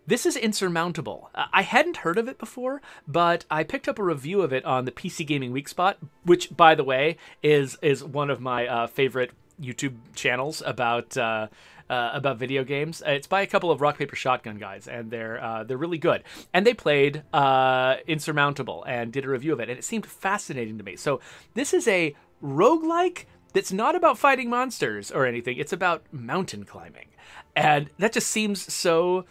This is Insurmountable. I hadn't heard of it before, but I picked up a review of it on the PC Gaming Week spot, which, by the way, is one of my favorite YouTube channels about video games. It's by a couple of rock paper shotgun guys, and they're really good. And they played Insurmountable and did a review of it, and it seemed fascinating to me. So this is a roguelike that's not about fighting monsters or anything. It's about mountain climbing, and that just seems so.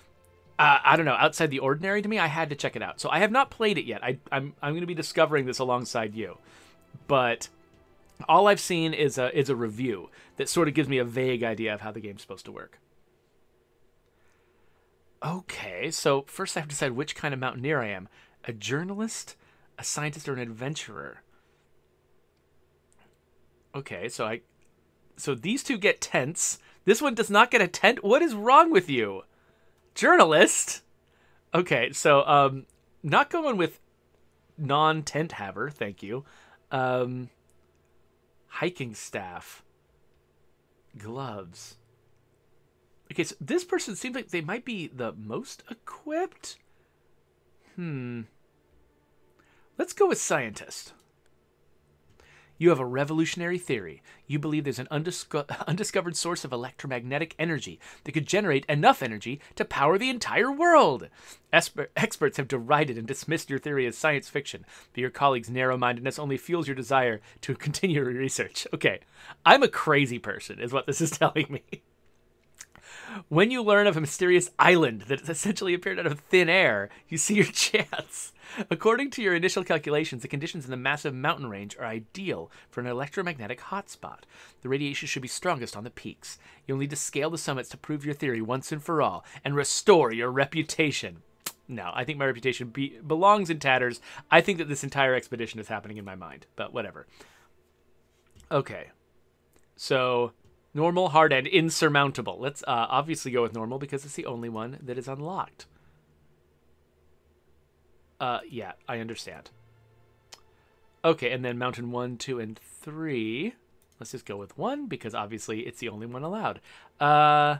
I don't know, outside the ordinary to me. I had to check it out. So I have not played it yet. I'm going to be discovering this alongside you. But all I've seen is a review that sort of gives me a vague idea of how the game's supposed to work. Okay, so first I have to decide which kind of mountaineer I am. A journalist, a scientist, or an adventurer? Okay, so these two get tents. This one does not get a tent? What is wrong with you? Journalist? Okay, so not going with non-tent haver, thank you. Hiking staff. Gloves. Okay, so this person seems like they might be the most equipped. Let's go with scientist. You have a revolutionary theory. You believe there's an undiscovered source of electromagnetic energy that could generate enough energy to power the entire world. Experts have derided and dismissed your theory as science fiction, but your colleagues' narrow-mindedness only fuels your desire to continue your research. Okay, I'm a crazy person, is what this is telling me. When you learn of a mysterious island that essentially appeared out of thin air, you see your chance. According to your initial calculations, the conditions in the massive mountain range are ideal for an electromagnetic hotspot. The radiation should be strongest on the peaks. You'll need to scale the summits to prove your theory once and for all, and restore your reputation. No, I think my reputation belongs in tatters. I think that this entire expedition is happening in my mind, but whatever. Okay, so normal, hard, and insurmountable. Let's obviously go with normal because it's the only one that is unlocked. Yeah, I understand. Okay, and then mountain 1, 2, and 3. Let's just go with 1 because obviously it's the only one allowed. And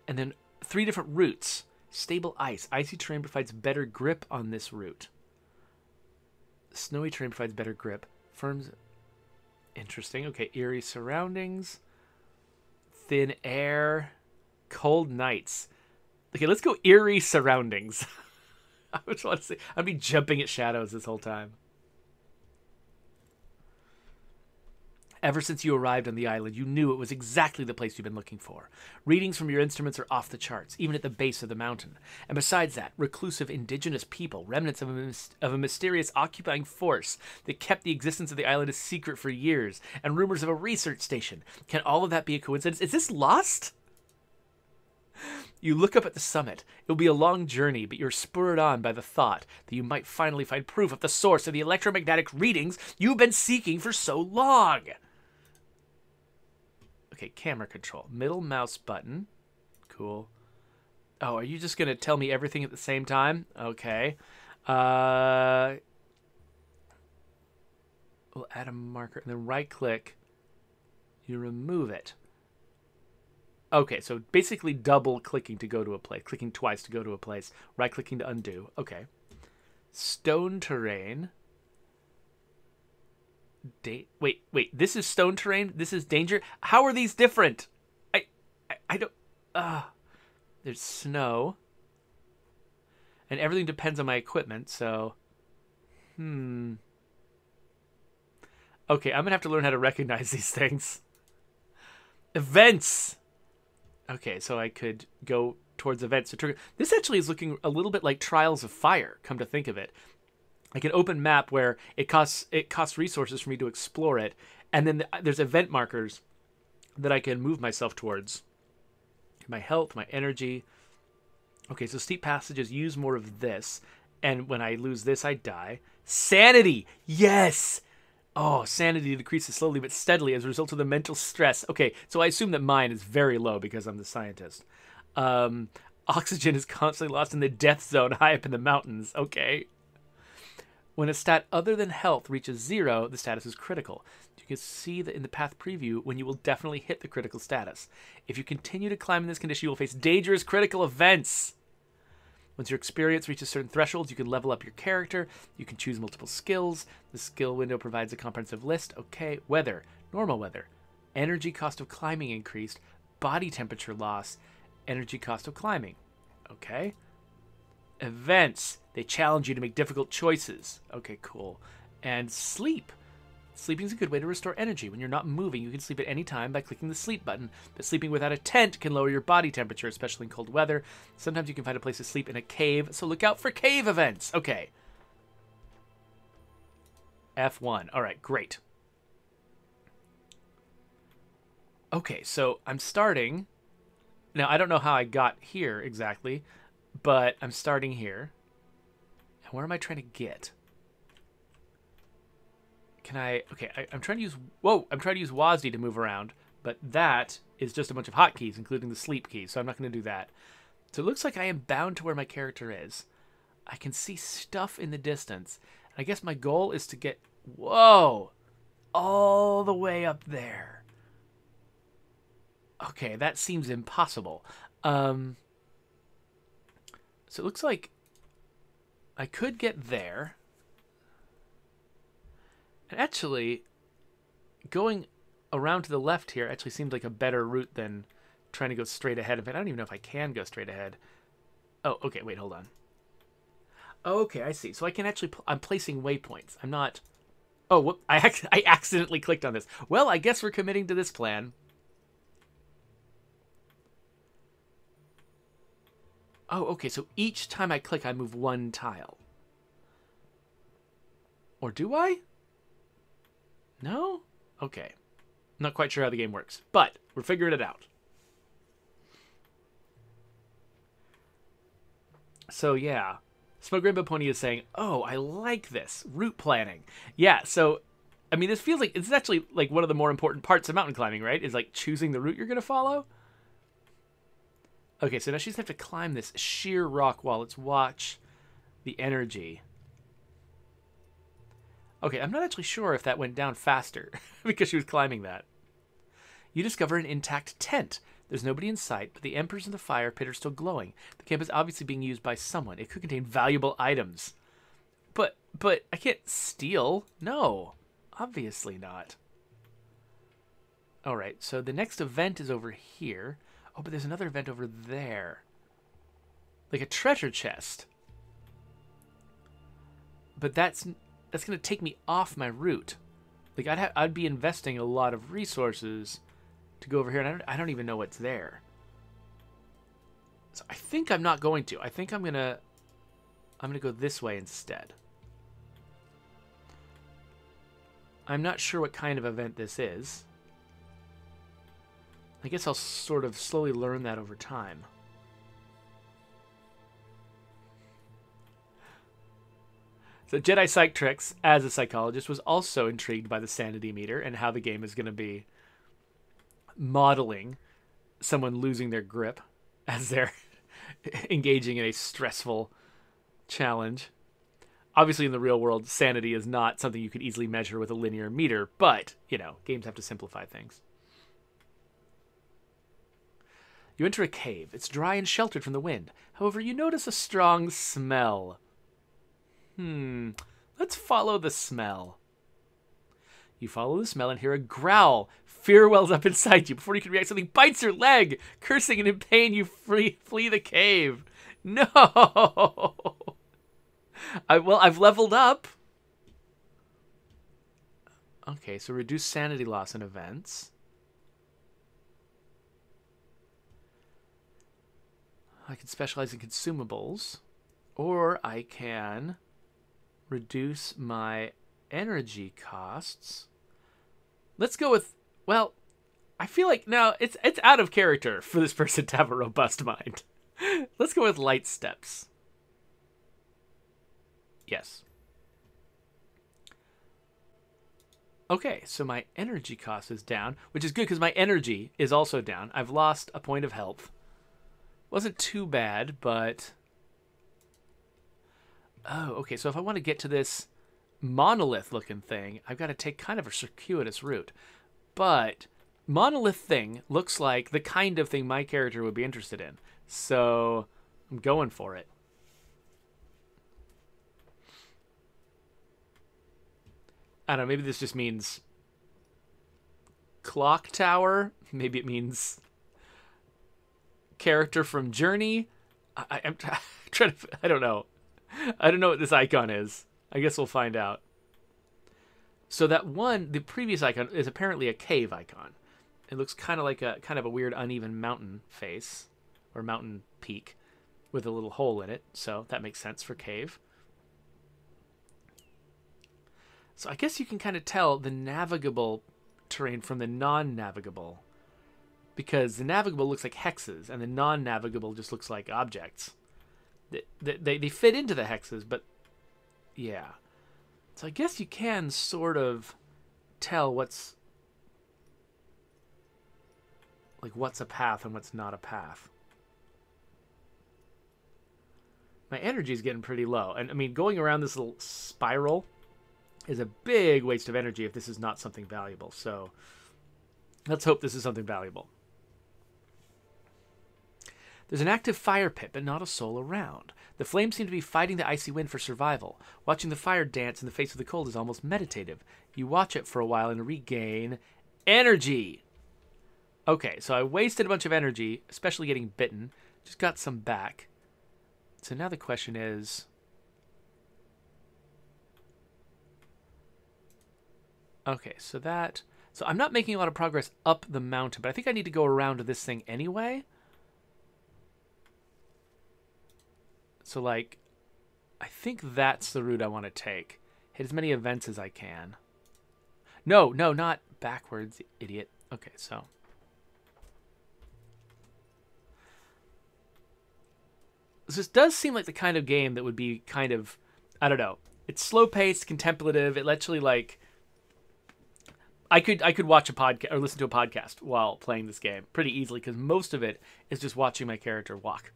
then 3 different routes. Stable ice. Icy terrain provides better grip on this route. Snowy terrain provides better grip. Firms. Interesting. Okay, eerie surroundings. Thin air. Cold nights. Okay, let's go eerie surroundings. I just want to say, I'd be jumping at shadows this whole time. Ever since you arrived on the island, you knew it was exactly the place you've been looking for. Readings from your instruments are off the charts, even at the base of the mountain. And besides that, reclusive indigenous people, remnants of a mysterious occupying force that kept the existence of the island a secret for years, and rumors of a research station. Can all of that be a coincidence? Is this Lost? You look up at the summit. It'll be a long journey, but you're spurred on by the thought that you might finally find proof of the source of the electromagnetic readings you've been seeking for so long. Okay, camera control. Middle mouse button. Cool. Oh, are you just going to tell me everything at the same time? Okay. We'll add a marker and then right click. You remove it. Okay, so basically double clicking to go to a place. Clicking twice to go to a place. Right clicking to undo. Okay. Stone terrain. Wait. This is stone terrain? This is danger? How are these different? I don't... There's snow. And everything depends on my equipment, so... Okay, I'm going to have to learn how to recognize these things. Events! Okay, so I could go towards events to trigger. This actually is looking a little bit like Trials of Fire, come to think of it. Like an open map where it costs resources for me to explore it, and then there's event markers that I can move myself towards. My health, my energy. Okay, so steep passages use more of this, and when I lose this, I die. Sanity! Yes! Oh, sanity decreases slowly but steadily as a result of the mental stress. Okay, so I assume that mine is very low because I'm the scientist. Oxygen is constantly lost in the death zone high up in the mountains. Okay. When a stat other than health reaches 0, the status is critical. You can see that in the path preview when you will definitely hit the critical status. If you continue to climb in this condition, you will face dangerous critical events. Once your experience reaches certain thresholds, you can level up your character. You can choose multiple skills. The skill window provides a comprehensive list. Okay, weather, normal weather. Energy cost of climbing increased. Body temperature loss. Energy cost of climbing. Okay. Events. They challenge you to make difficult choices. Okay, cool. And sleep. Sleeping is a good way to restore energy. When you're not moving, you can sleep at any time by clicking the sleep button, but sleeping without a tent can lower your body temperature, especially in cold weather. Sometimes you can find a place to sleep in a cave, so look out for cave events. Okay. F1. All right, great. Okay, so I'm starting. Now, I don't know how I got here exactly, but I'm starting here. And where am I trying to get? Can I... Okay, I'm trying to use... Whoa! I'm trying to use WASD to move around, but that is just a bunch of hotkeys, including the sleep key, so I'm not going to do that. So it looks like I am bound to where my character is. I can see stuff in the distance. I guess my goal is to get... Whoa! All the way up there. Okay, that seems impossible. So it looks like I could get there. And actually, going around to the left here actually seems like a better route than trying to go straight ahead. In fact, I don't even know if I can go straight ahead. Oh, okay, wait, hold on. Okay, I see. So I can actually... I'm placing waypoints. I'm not... Oh, whoop, I accidentally clicked on this. Well, I guess we're committing to this plan. Oh, okay, so each time I click, I move one tile. Or do I? No? Okay. Not quite sure how the game works, but we're figuring it out. So, yeah. Smoke Rainbow Pony is saying, oh, I like this. Route planning. Yeah, so, I mean, this feels like, it's actually, like, one of the more important parts of mountain climbing, right? Is, like, choosing the route you're going to follow. Okay, so now she's going to have to climb this sheer rock wall. Let's watch the energy. Okay, I'm not actually sure if that went down faster because she was climbing that. You discover an intact tent. There's nobody in sight, but the embers in the fire pit are still glowing. The camp is obviously being used by someone. It could contain valuable items. But I can't steal. No, obviously not. All right, so the next event is over here. Oh, but there's another event over there. Like a treasure chest. But that's going to take me off my route. Like, I'd be investing a lot of resources to go over here, and I don't even know what's there. So I think I'm not going to. I think I'm gonna go this way instead. I'm not sure what kind of event this is. I guess I'll sort of slowly learn that over time. So Jedi Psych Tricks, as a psychologist, was also intrigued by the sanity meter and how the game is going to be modeling someone losing their grip as they're engaging in a stressful challenge. Obviously, in the real world, sanity is not something you could easily measure with a linear meter, but, you know, games have to simplify things. You enter a cave. It's dry and sheltered from the wind. However, you notice a strong smell. Let's follow the smell. You follow the smell and hear a growl. Fear wells up inside you. Before you can react, something bites your leg. Cursing and in pain, you flee the cave. No! I've leveled up. Okay, so reduce sanity loss in events. I can specialize in consumables. Or I can reduce my energy costs. Let's go with, well, I feel like now it's out of character for this person to have a robust mind. Let's go with light steps. Yes. Okay, so my energy cost is down, which is good because my energy is also down. I've lost a point of health. Wasn't too bad, but... Oh, okay, so if I want to get to this monolith-looking thing, I've got to take kind of a circuitous route. But monolith thing looks like the kind of thing my character would be interested in. So I'm going for it. I don't know, maybe this just means clock tower. Maybe it means character from Journey. I'm trying to... I don't know. I don't know what this icon is. I guess we'll find out. So that one, the previous icon, is apparently a cave icon. It looks kind of like a weird uneven mountain face, or mountain peak, with a little hole in it. So that makes sense for cave. So I guess you can kind of tell the navigable terrain from the non-navigable, because the navigable looks like hexes, and the non-navigable just looks like objects. They fit into the hexes, but yeah. So I guess you can sort of tell what's a path and what's not a path. My energy's getting pretty low, and I mean, going around this little spiral is a big waste of energy if this is not something valuable. So let's hope this is something valuable. There's an active fire pit, but not a soul around. The flames seem to be fighting the icy wind for survival. Watching the fire dance in the face of the cold is almost meditative. You watch it for a while and regain energy. Okay, so I wasted a bunch of energy, especially getting bitten. Just got some back. So now the question is... Okay, so I'm not making a lot of progress up the mountain, but I think I need to go around to this thing anyway. So, like, I think that's the route I want to take. Hit as many events as I can. No, not backwards, idiot. Okay, so. This does seem like the kind of game that would be kind of, I don't know. It's slow-paced, contemplative. It literally, like, I could watch a podcast or listen to a podcast while playing this game pretty easily, because most of it is just watching my character walk.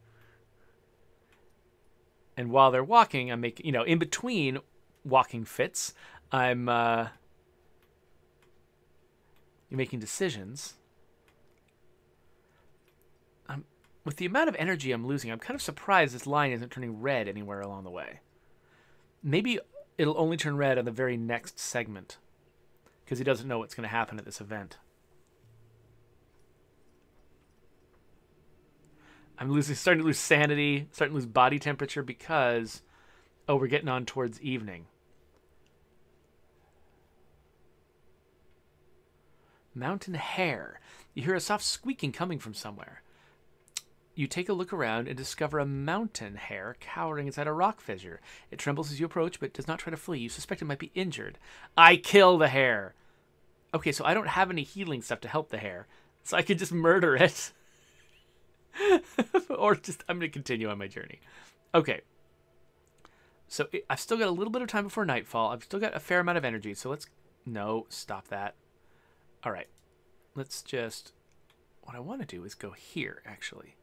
And while they're walking, I'm making, in between walking fits, I'm making decisions. With the amount of energy I'm losing, I'm kind of surprised this line isn't turning red anywhere along the way. Maybe it'll only turn red on the very next segment, because he doesn't know what's going to happen at this event. I'm starting to lose sanity, starting to lose body temperature because, we're getting on towards evening. Mountain hare. You hear a soft squeaking coming from somewhere. You take a look around and discover a mountain hare cowering inside a rock fissure. It trembles as you approach, but does not try to flee. You suspect it might be injured. I kill the hare. Okay, so I don't have any healing stuff to help the hare, so I could just murder it. Or I'm going to continue on my journey. Okay. So I've still got a little bit of time before nightfall. I've still got a fair amount of energy. So no, stop that. All right. Let's just, what I want to do is go here, actually.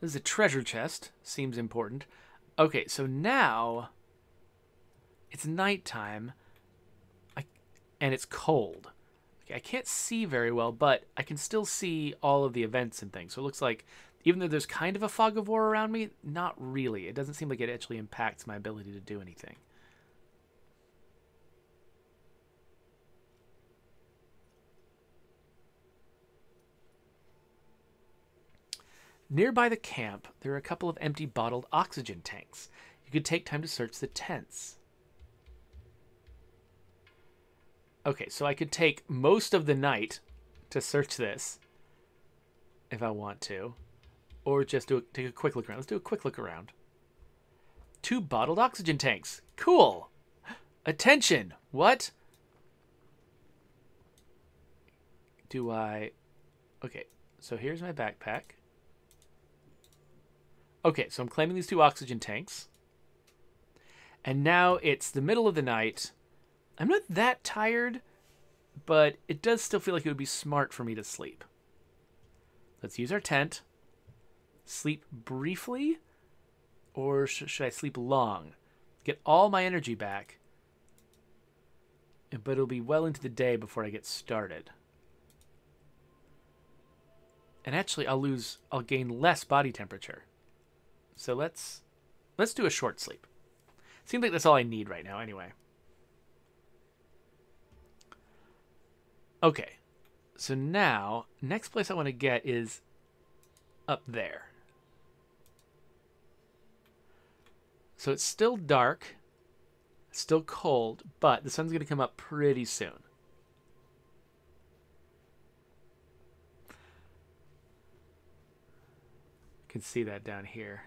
This is a treasure chest. Seems important. Okay, so now it's nighttime. And it's cold. Okay, I can't see very well, but I can still see all of the events and things. So it looks like, even though there's kind of a fog of war around me, not really. It doesn't seem like it actually impacts my ability to do anything. Nearby the camp, there are a couple of empty bottled oxygen tanks. You could take time to search the tents. Okay, so I could take most of the night to search this, if I want to, or just take a quick look around. Let's do a quick look around. 2 bottled oxygen tanks. Cool. Attention. What? Okay, so here's my backpack. Okay, so I'm claiming these 2 oxygen tanks. And now it's the middle of the night. I'm not that tired, but it does still feel like it would be smart for me to sleep. Let's use our tent. Sleep briefly, or should I sleep long? Get all my energy back, but it'll be well into the day before I get started. And actually, I'll gain less body temperature. So let's Let's do a short sleep. Seems like that's all I need right now anyway. Okay. So now, next place I want to get is up there. So it's still dark, still cold, but the sun's going to come up pretty soon. You can see that down here.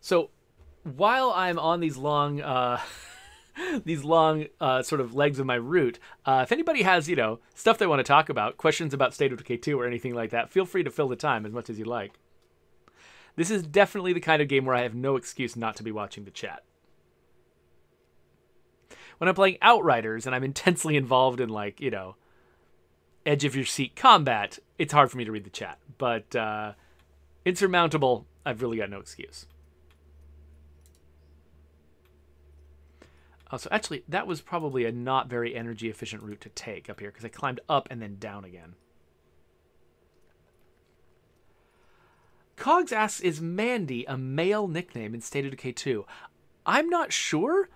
So while I'm on these long sort of legs of my route, if anybody has, stuff they want to talk about, questions about State of Decay 2 or anything like that, feel free to fill the time as much as you like. This is definitely the kind of game where I have no excuse not to be watching the chat. When I'm playing Outriders and I'm intensely involved in, like, edge of your seat combat, it's hard for me to read the chat. But Insurmountable, I've really got no excuse. Oh, so actually, that was probably a not very energy efficient route to take up here because I climbed up and then down again. Cogs asks, is Mandy a male nickname in State of Decay 2? I'm not sure.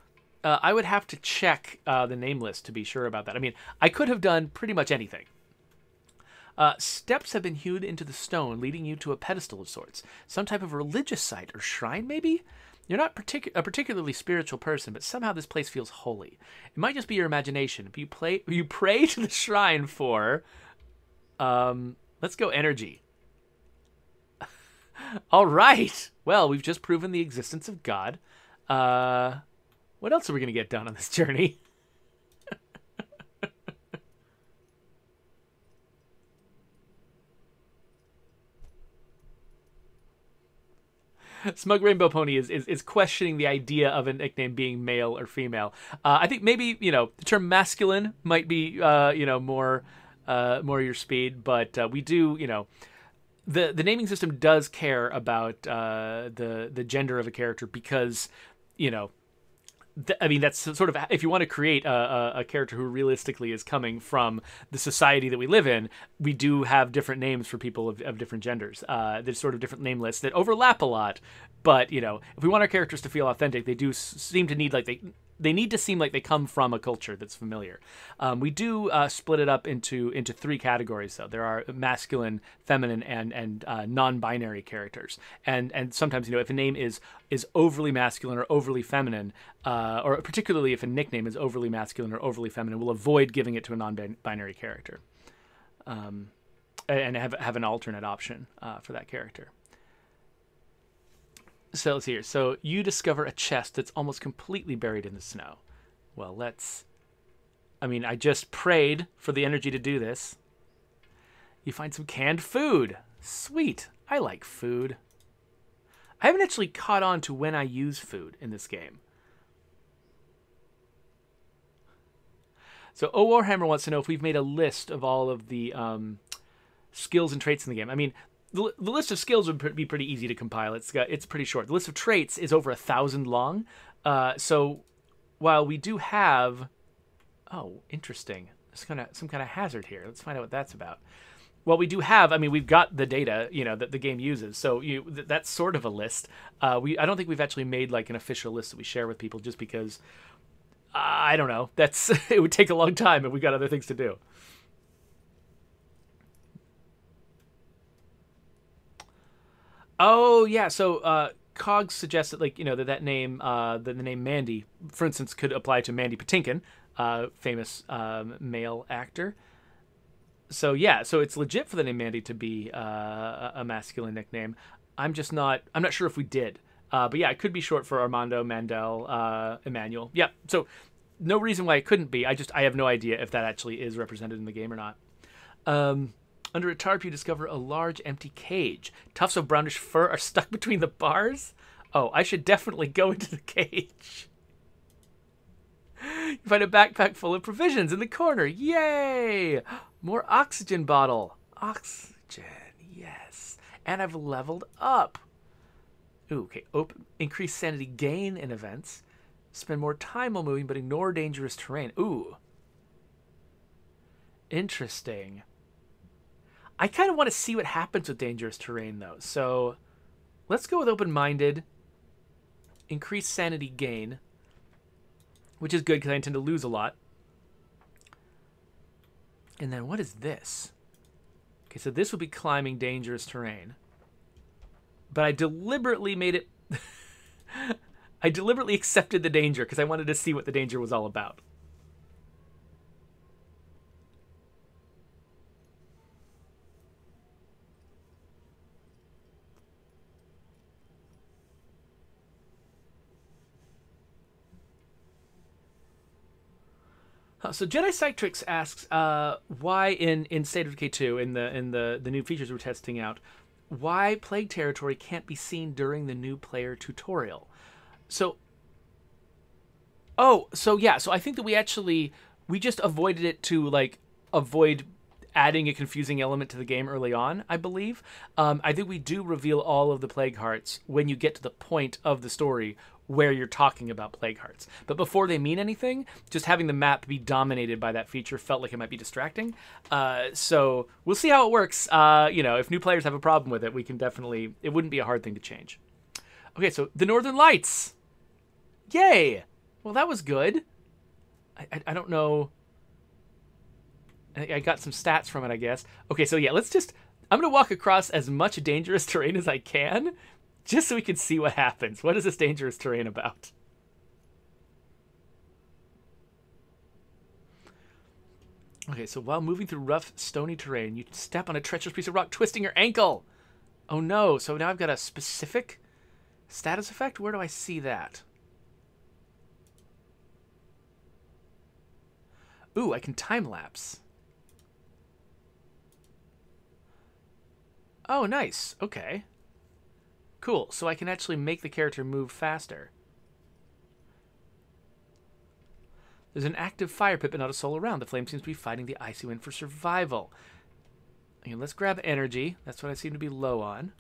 I would have to check the name list to be sure about that. I mean, I could have done pretty much anything. Steps have been hewed into the stone, leading you to a pedestal of sorts. Some type of religious site or shrine, maybe? You're not a particularly spiritual person, but somehow this place feels holy. It might just be your imagination. If you pray to the shrine for... let's go energy. All right. Well, we've just proven the existence of God. What else are we going to get done on this journey? Smug Rainbow Pony is questioning the idea of a nickname being male or female. I think maybe, the term masculine might be, more your speed, but we do, the naming system does care about the gender of a character because, that's sort of, if you want to create a character who realistically is coming from the society that we live in, we do have different names for people of different genders. There's sort of different name lists that overlap a lot, but, if we want our characters to feel authentic, they do seem to need, like, they need to seem like they come from a culture that's familiar. We do split it up into three categories, though. There are masculine, feminine, and non-binary characters. And sometimes, if a name is overly masculine or overly feminine, or particularly if a nickname is overly masculine or overly feminine, we'll avoid giving it to a non-binary character, and have an alternate option for that character. So let's see here. So you discover a chest that's almost completely buried in the snow. Well, I just prayed for the energy to do this. You find some canned food. Sweet. I like food. I haven't actually caught on to when I use food in this game. So O Warhammer wants to know if we've made a list of all of the skills and traits in the game. I mean, the list of skills would be pretty easy to compile. It's pretty short. The list of traits is over 1,000 long. So while we do have... Oh, interesting. There's some kind of hazard here. Let's find out what that's about. Well, we do have... we've got the data, that the game uses. So that's sort of a list. I don't think we've actually made, like, an official list that we share with people just because... I don't know. It would take a long time and we've got other things to do. Oh, yeah. So Cogs suggests that, that name, the name Mandy, for instance, could apply to Mandy Patinkin, famous male actor. So, yeah. So it's legit for the name Mandy to be a masculine nickname. I'm not sure if we did. But, yeah, it could be short for Armando, Mandel, Emmanuel. Yeah. So no reason why it couldn't be. I have no idea if that actually is represented in the game or not. Under a tarp, you discover a large empty cage. Tufts of brownish fur are stuck between the bars. Oh, I should definitely go into the cage. You find a backpack full of provisions in the corner. Yay! More oxygen bottle. Oxygen, yes. And I've leveled up. Ooh, okay. Increase sanity gain in events. Spend more time while moving, but ignore dangerous terrain. Ooh. Interesting. I kind of want to see what happens with dangerous terrain, though. So let's go with open-minded. Increase sanity gain, which is good because I intend to lose a lot. And then what is this? Okay, so this would be climbing dangerous terrain. But I deliberately made it... I deliberately accepted the danger because I wanted to see what the danger was all about. So Jedi Psytrix asks, why in State of Decay 2, in the new features we're testing out, why Plague Territory can't be seen during the new player tutorial. So, so I think that we just avoided it to like avoid adding a confusing element to the game early on, I believe. I think we do reveal all of the Plague Hearts when you get to the point of the story where you're talking about Plague Hearts. But before they mean anything, just having the map be dominated by that feature felt like it might be distracting. So we'll see how it works. If new players have a problem with it, we can definitely... It wouldn't be a hard thing to change. Okay, so the Northern Lights. Yay! Well, that was good. I don't know... I got some stats from it, I guess. Okay, so yeah, I'm going to walk across as much dangerous terrain as I can, just so we can see what happens. What is this dangerous terrain about? Okay, so while moving through rough, stony terrain, you step on a treacherous piece of rock, twisting your ankle. Oh no, so now I've got a specific status effect? Where do I see that? Ooh, I can time-lapse. Oh, nice. Okay. Cool. So I can actually make the character move faster. There's an active fire pit, but not a soul around. The flame seems to be fighting the icy wind for survival. Okay, let's grab energy. That's what I seem to be low on.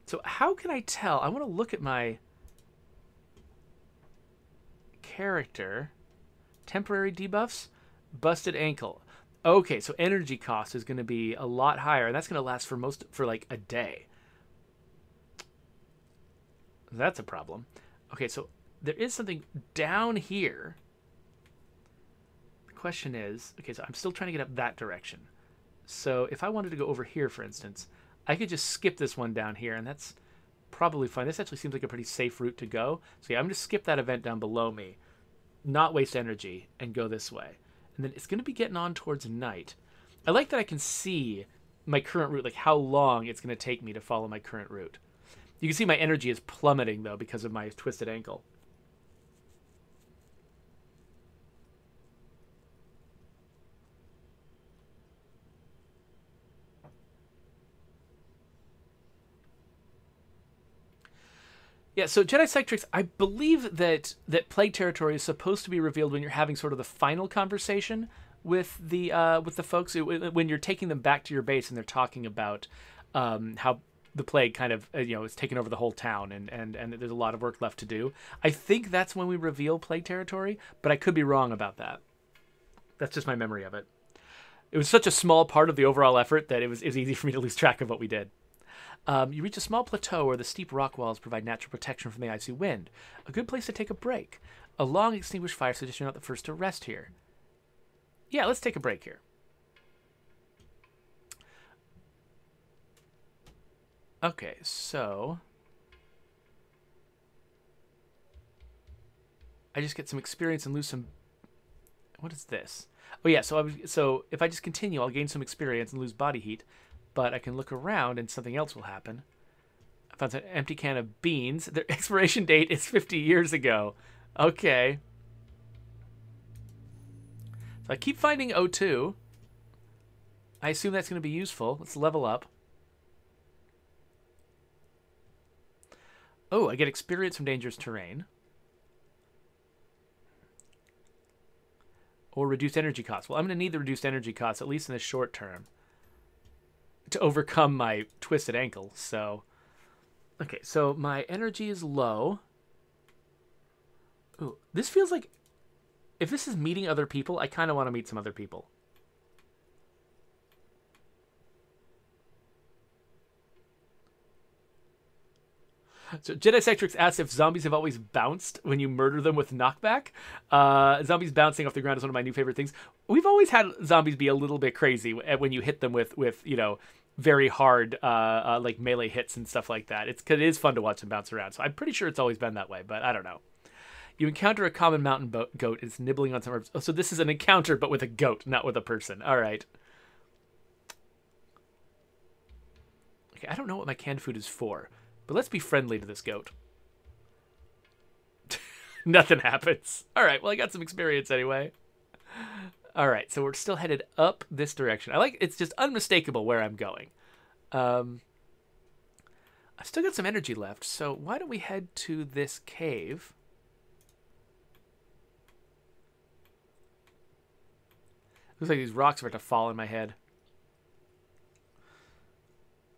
So how can I tell? I want to look at my character. Temporary debuffs. Busted ankle. Okay, so energy cost is going to be a lot higher, and that's going to last for like a day. That's a problem. Okay, so there is something down here. The question is, okay, so I'm still trying to get up that direction. So if I wanted to go over here, for instance, I could just skip this one down here, and that's probably fine. This actually seems like a pretty safe route to go. So yeah, I'm going to skip that event down below me, not waste energy, and go this way. And then it's going to be getting on towards night. I like that I can see my current route, like how long it's going to take me to follow my current route. You can see my energy is plummeting, though, because of my twisted ankle. Yeah, so Jedi Psytrix, I believe that Plague Territory is supposed to be revealed when you're having sort of the final conversation with the folks, when you're taking them back to your base and they're talking about how the plague kind of is taking over the whole town and there's a lot of work left to do. I think that's when we reveal Plague Territory, but I could be wrong about that. That's just my memory of it. It was such a small part of the overall effort that it was easy for me to lose track of what we did. You reach a small plateau where the steep rock walls provide natural protection from the icy wind. A good place to take a break. A long extinguished fire suggests you're not the first to rest here. Yeah, let's take a break here. Okay, so I just get some experience and lose some... What is this? Oh yeah, so if I just continue, I'll gain some experience and lose body heat. But I can look around and something else will happen. I found an empty can of beans. Their expiration date is 50 years ago. Okay. So I keep finding O2. I assume that's going to be useful. Let's level up. Oh, I get experience from dangerous terrain. Or reduced energy costs. Well, I'm going to need the reduced energy costs, at least in the short term, to overcome my twisted ankle. So, okay, so my energy is low. Ooh, this feels like, if this is meeting other people, I kind of want to meet some other people. So Jedi Sectrix asks if zombies have always bounced when you murder them with knockback. Zombies bouncing off the ground is one of my new favorite things. We've always had zombies be a little bit crazy when you hit them with very hard like melee hits and stuff like that. It is fun to watch them bounce around. So I'm pretty sure it's always been that way, but I don't know. You encounter a common mountain goat. It's nibbling on some herbs. Oh, so this is an encounter, but with a goat, not with a person. All right. Okay, I don't know what my canned food is for, but let's be friendly to this goat. Nothing happens. All right, well, I got some experience anyway. All right, so we're still headed up this direction. It's just unmistakable where I'm going. I've still got some energy left, so why don't we head to this cave? Looks like these rocks are about to fall in my head.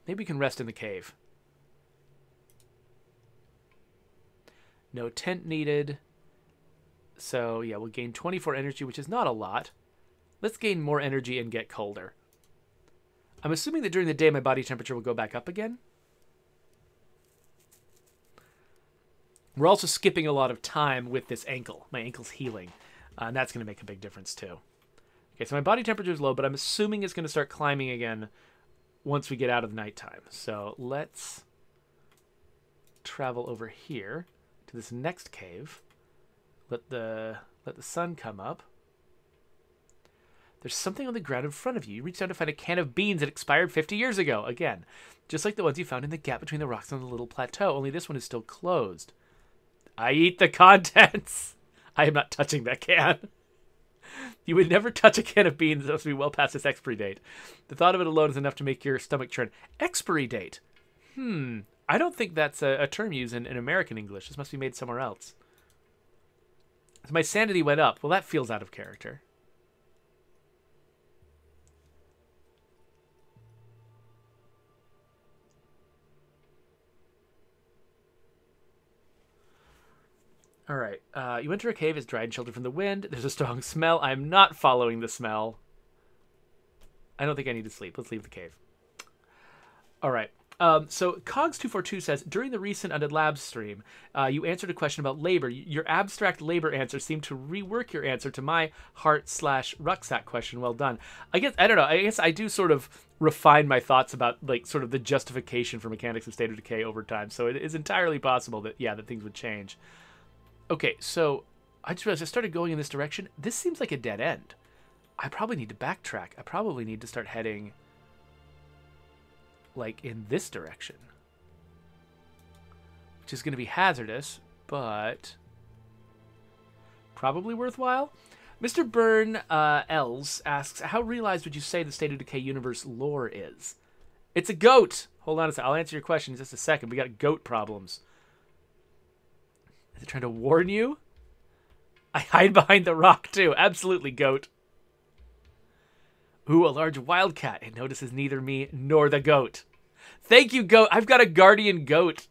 Maybe we can rest in the cave. No tent needed. So, yeah, we'll gain 24 energy, which is not a lot. Let's gain more energy and get colder. I'm assuming that during the day my body temperature will go back up again. We're also skipping a lot of time with this ankle. My ankle's healing. And that's going to make a big difference, too. Okay, so my body temperature is low, but I'm assuming it's going to start climbing again once we get out of nighttime. So let's travel over here to this next cave. Let the sun come up. There's something on the ground in front of you. You reach down to find a can of beans that expired 50 years ago. Again, just like the ones you found in the gap between the rocks on the little plateau, only this one is still closed. I eat the contents. I am not touching that can. You would never touch a can of beans that must be well past its expiry date. The thought of it alone is enough to make your stomach churn. Expiry date? I don't think that's a term used in American English. This must be made somewhere else. So my sanity went up. Well, that feels out of character. All right. You enter a cave. It's dry and sheltered from the wind. There's a strong smell. I'm not following the smell. I don't think I need to sleep. Let's leave the cave. All right. So Cogs242 says, during the recent Undead Labs stream, you answered a question about labor. Your abstract labor answer seemed to rework your answer to my heart/rucksack question. Well done. I don't know. I guess I do sort of refine my thoughts about like sort of the justification for mechanics of State of Decay over time. So it is entirely possible that, yeah, that things would change. Okay, so I just realized I started going in this direction. This seems like a dead end. I probably need to backtrack. I probably need to start heading like in this direction, which is going to be hazardous, but probably worthwhile. Mr. Byrne Els asks, how realized would you say the State of Decay universe lore is? It's a goat. Hold on a second. I'll answer your question in just a second. We got goat problems. Is it trying to warn you? I hide behind the rock, too. Absolutely, goat. Ooh, a large wildcat. It notices neither me nor the goat. Thank you, goat. I've got a guardian goat.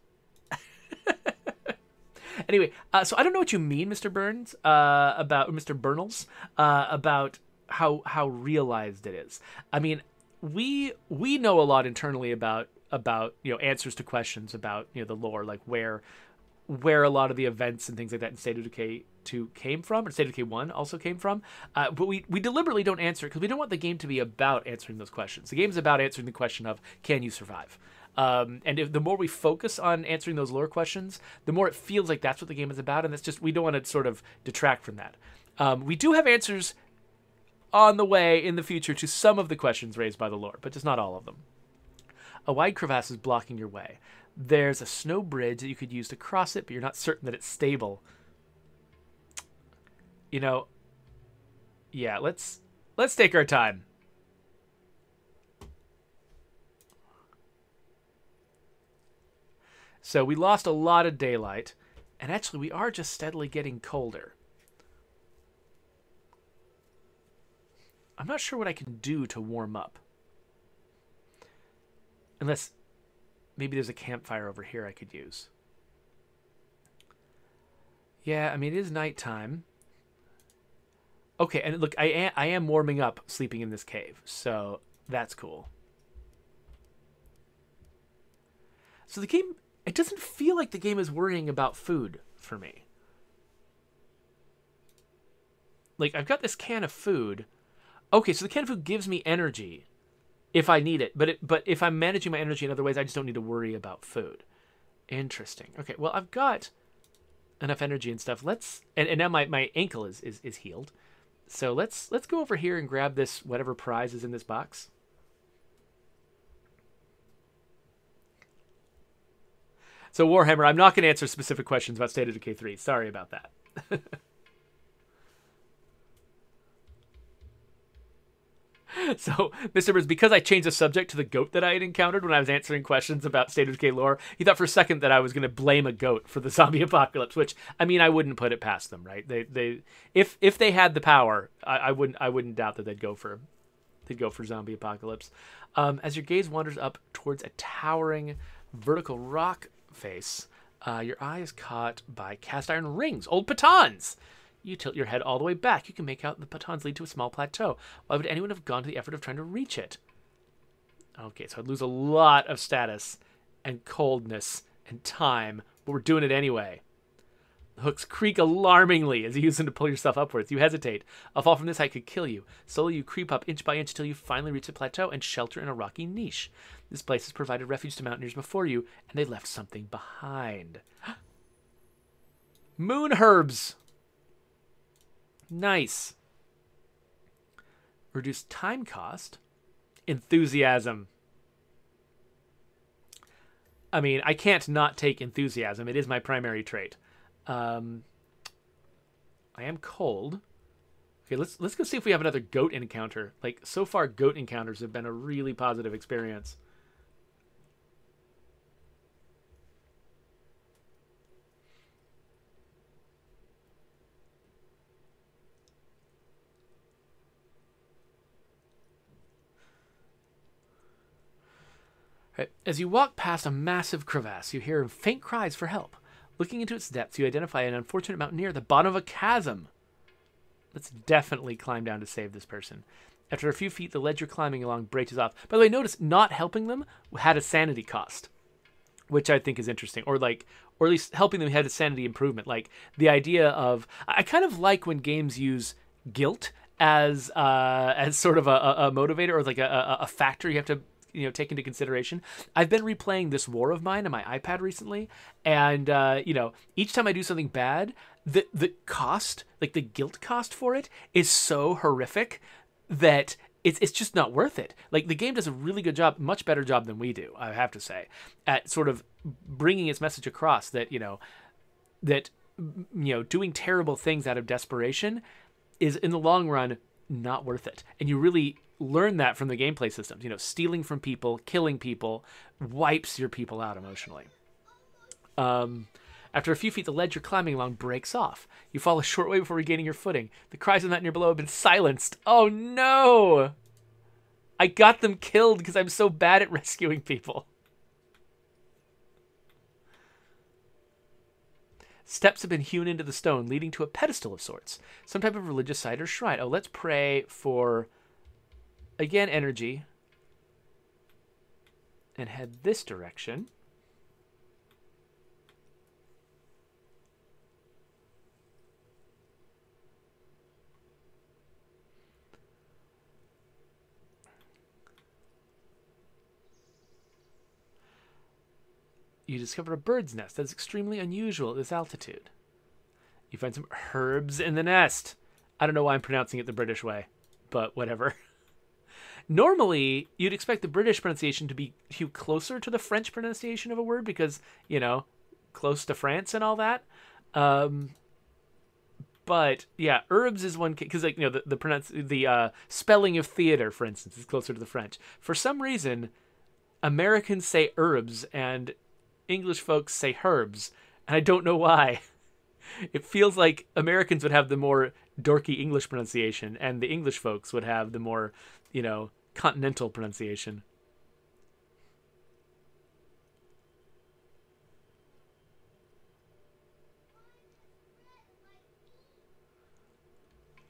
Anyway, so I don't know what you mean, Mr. Burns, about Mr. Burnels, about how realized it is. I mean, we know a lot internally about answers to questions about the lore, like where a lot of the events and things like that in State of Decay 2 came from, or State of Decay 1 also came from. But we deliberately don't answer it because we don't want the game to be about answering those questions. The game is about answering the question of, can you survive? And the more we focus on answering those lore questions, the more it feels like that's what the game is about. And that's just, we don't want to sort of detract from that. We do have answers on the way in the future to some of the questions raised by the lore, but just not all of them. A wide crevasse is blocking your way. There's a snow bridge that you could use to cross it, but you're not certain that it's stable. Yeah, let's take our time. So we lost a lot of daylight, and actually we are just steadily getting colder. I'm not sure what I can do to warm up. Unless maybe there's a campfire over here I could use. Yeah, I mean, it is nighttime. Okay, and look, I am warming up sleeping in this cave, so that's cool. So the game It doesn't feel like the game is worrying about food for me. Like, I've got this can of food. Okay, so the can of food gives me energy if I need it. But if I'm managing my energy in other ways, I just don't need to worry about food. Interesting. Okay, well, I've got enough energy and stuff. And now my ankle is healed. So let's go over here and grab this, whatever prize is in this box. So Warhammer, I'm not going to answer specific questions about State of Decay 3. Sorry about that. So, Mr. Birds, because I changed the subject to the goat that I had encountered when I was answering questions about State of Decay lore, he thought for a second that I was going to blame a goat for the zombie apocalypse, which, I mean, I wouldn't put it past them, right? If they had the power, I wouldn't doubt that they'd go for zombie apocalypse. As your gaze wanders up towards a towering vertical rock face, your eye is caught by cast iron rings, old batons. You tilt your head all the way back. You can make out the batons lead to a small plateau. Why would anyone have gone to the effort of trying to reach it? Okay, so I'd lose a lot of status and coldness and time, but we're doing it anyway. The hooks creak alarmingly as you use them to pull yourself upwards. You hesitate. A fall from this height could kill you. Slowly you creep up inch by inch until you finally reach the plateau and shelter in a rocky niche. This place has provided refuge to mountaineers before you, and they left something behind. Moon herbs! Nice. Reduced time cost. Enthusiasm. I mean, I can't not take enthusiasm. It is my primary trait. I am cold. Okay, let's go see if we have another goat encounter. Like, so far, goat encounters have been a really positive experience. As you walk past a massive crevasse, you hear faint cries for help. Looking into its depths, you identify an unfortunate mountaineer at the bottom of a chasm. Let's definitely climb down to save this person. After a few feet, the ledge you're climbing along breaks off. By the way, notice not helping them had a sanity cost, which I think is interesting. Or at least helping them had a sanity improvement. Like the idea of, I kind of like when games use guilt as sort of a motivator, or like a factor you have to take into consideration. I've been replaying this war of mine on my iPad recently, and each time I do something bad, the cost, like the guilt cost for it, is so horrific that it's just not worth it. Like the game does a really good job, much better job than we do, I have to say, at sort of bringing its message across that doing terrible things out of desperation is in the long run not worth it, and you really learn that from the gameplay systems. Stealing from people, killing people, wipes your people out emotionally. After a few feet, the ledge you're climbing along breaks off. You fall a short way before regaining your footing. The cries of the mountaineer below have been silenced. Oh no! I got them killed because I'm so bad at rescuing people. Steps have been hewn into the stone, leading to a pedestal of sorts. Some type of religious site or shrine. Oh, let's pray for, again, energy. And head this direction. You discover a bird's nest that is extremely unusual at this altitude. You find some herbs in the nest. I don't know why I'm pronouncing it the British way, but whatever. Normally, you'd expect the British pronunciation to be closer to the French pronunciation of a word because, close to France and all that. But yeah, herbs is one because the spelling of theater, for instance, is closer to the French. For some reason, Americans say herbs and English folks say herbs, and I don't know why. It feels like Americans would have the more dorky English pronunciation, and the English folks would have the more, continental pronunciation.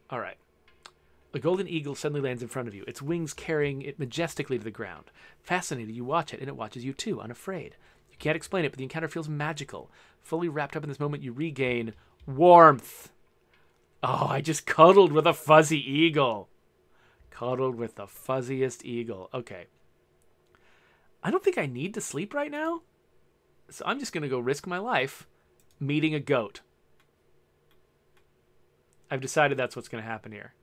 All right. A golden eagle suddenly lands in front of you, its wings carrying it majestically to the ground. Fascinated, you watch it, and it watches you too, unafraid. You can't explain it, but the encounter feels magical. Fully wrapped up in this moment, you regain warmth. Oh, I just cuddled with a fuzzy eagle. Cuddled with the fuzziest eagle. Okay. I don't think I need to sleep right now. So I'm just going to go risk my life meeting a goat. I've decided that's what's going to happen here.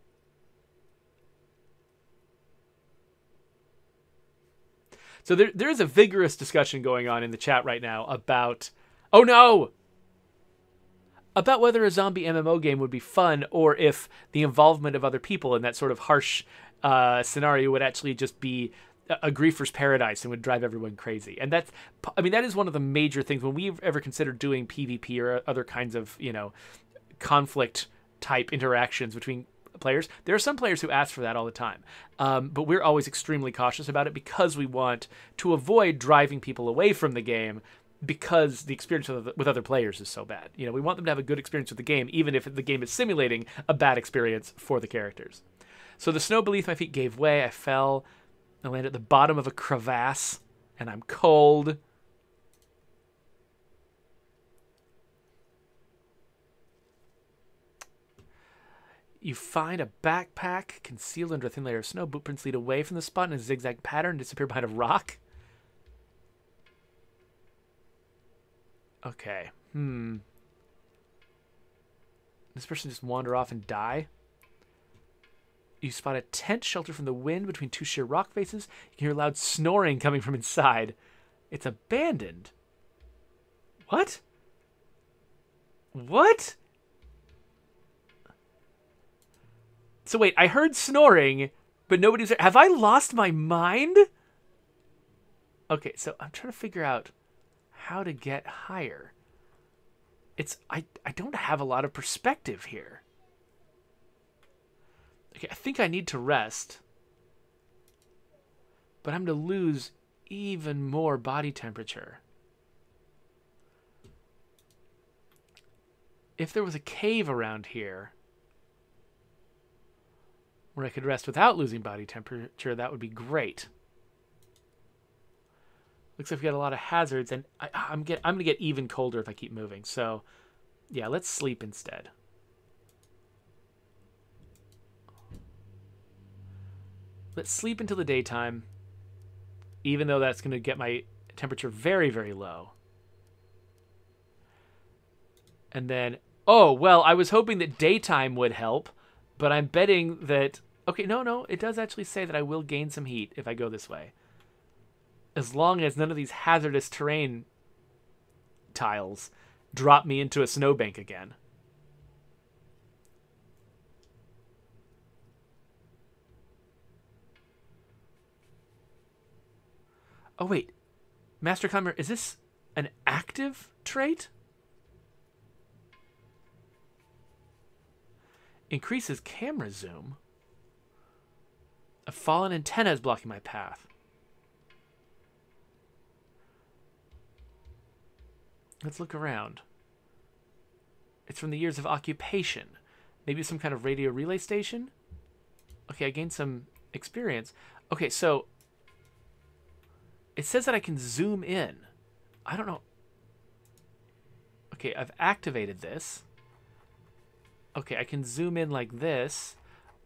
So there is a vigorous discussion going on in the chat right now about... Oh no! About whether a zombie MMO game would be fun, or if the involvement of other people in that sort of harsh scenario would actually just be a griefer's paradise and would drive everyone crazy. And that's, I mean, that is one of the major things when we've ever considered doing PvP or other kinds of, you know, conflict type interactions between players. There are some players who ask for that all the time. But we're always extremely cautious about it because we want to avoid driving people away from the game, because the experience with other players is so bad. You know, we want them to have a good experience with the game, even if the game is simulating a bad experience for the characters. So the snow beneath my feet gave way. I fell. I landed at the bottom of a crevasse, and I'm cold. You find a backpack concealed under a thin layer of snow. Bootprints lead away from the spot in a zigzag pattern and disappear behind a rock. Okay. This person just wander off and die. You spot a tent sheltered from the wind between two sheer rock faces. You can hear loud snoring coming from inside. It's abandoned. What? What? So wait, I heard snoring, but nobody's there. Have I lost my mind? Okay, so I'm trying to figure out how to get higher. I don't have a lot of perspective here. Okay, I think I need to rest. But I'm going to lose even more body temperature. If there was a cave around here where I could rest without losing body temperature, that would be great. Looks like we've got a lot of hazards, and I'm going to get even colder if I keep moving. So, yeah, let's sleep instead. Let's sleep until the daytime, even though that's going to get my temperature very, very low. And then, oh, well, I was hoping that daytime would help, but I'm betting that... Okay, no, it does actually say that I will gain some heat if I go this way. As long as none of these hazardous terrain tiles drop me into a snowbank again. Oh, wait. Master Climber, is this an active trait? Increases camera zoom. A fallen antenna is blocking my path. Let's look around. It's from the years of occupation. Maybe some kind of radio relay station? Okay, I gained some experience. Okay, so... It says that I can zoom in. I don't know. Okay, I've activated this. Okay, I can zoom in like this.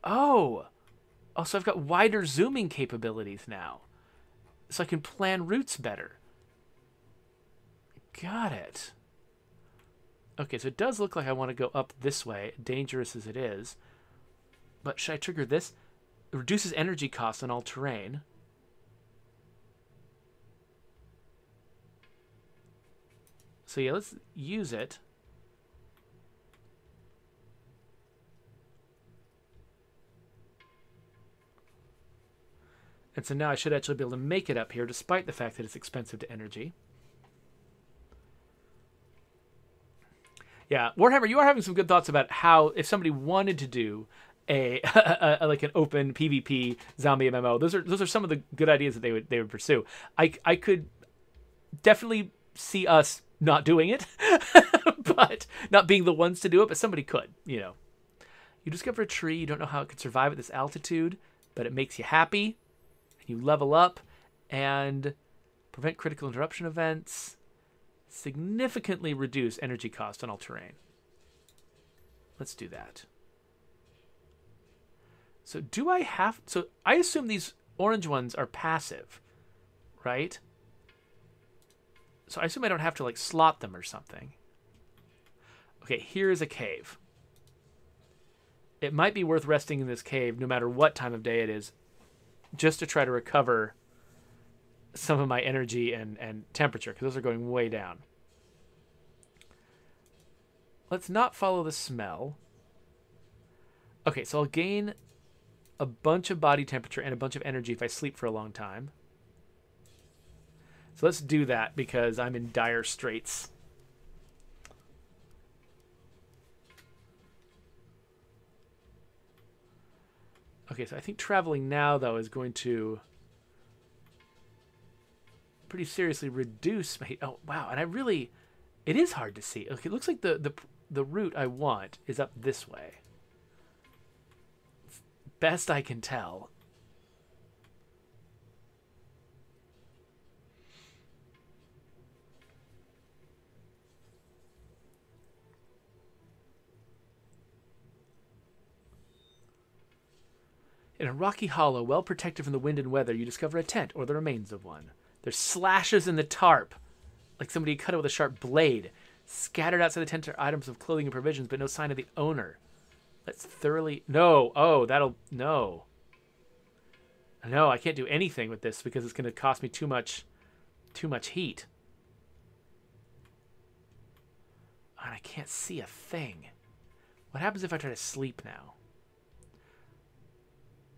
Oh! Oh, so I've got wider zooming capabilities now. So I can plan routes better. Got it. Okay, so it does look like I want to go up this way, dangerous as it is. But should I trigger this? It reduces energy costs on all terrain. So yeah, let's use it. And so now I should actually be able to make it up here, despite the fact that it's expensive to energy. Yeah, Warhammer, you are having some good thoughts about how, if somebody wanted to do a like an open PvP zombie MMO, those are some of the good ideas that they would pursue. I could definitely see us not doing it, but not being the ones to do it, but somebody could, you know. You discover a tree, you don't know how it could survive at this altitude, but it makes you happy. You level up and prevent critical interruption events. significantly reduce energy cost on all terrain. Let's do that. So do I have... So I assume these orange ones are passive, right? So I assume I don't have to, like, slot them or something. Okay, here is a cave. It might be worth resting in this cave no matter what time of day it is, just to try to recover some of my energy and temperature, because those are going way down. Let's not follow the smell. Okay, so I'll gain a bunch of body temperature and a bunch of energy if I sleep for a long time. So let's do that because I'm in dire straits. Okay, so I think traveling now, though, is going to pretty seriously reduce my... Oh, wow, and I really... It is hard to see. Okay, it looks like the route I want is up this way. Best I can tell. In a rocky hollow, well protected from the wind and weather, you discover a tent, or the remains of one. There's slashes in the tarp, like somebody cut it with a sharp blade. Scattered outside the tent are items of clothing and provisions, but no sign of the owner. Let's thoroughly... No. Oh, that'll... No. No, I can't do anything with this because it's going to cost me too much heat. And I can't see a thing. What happens if I try to sleep now?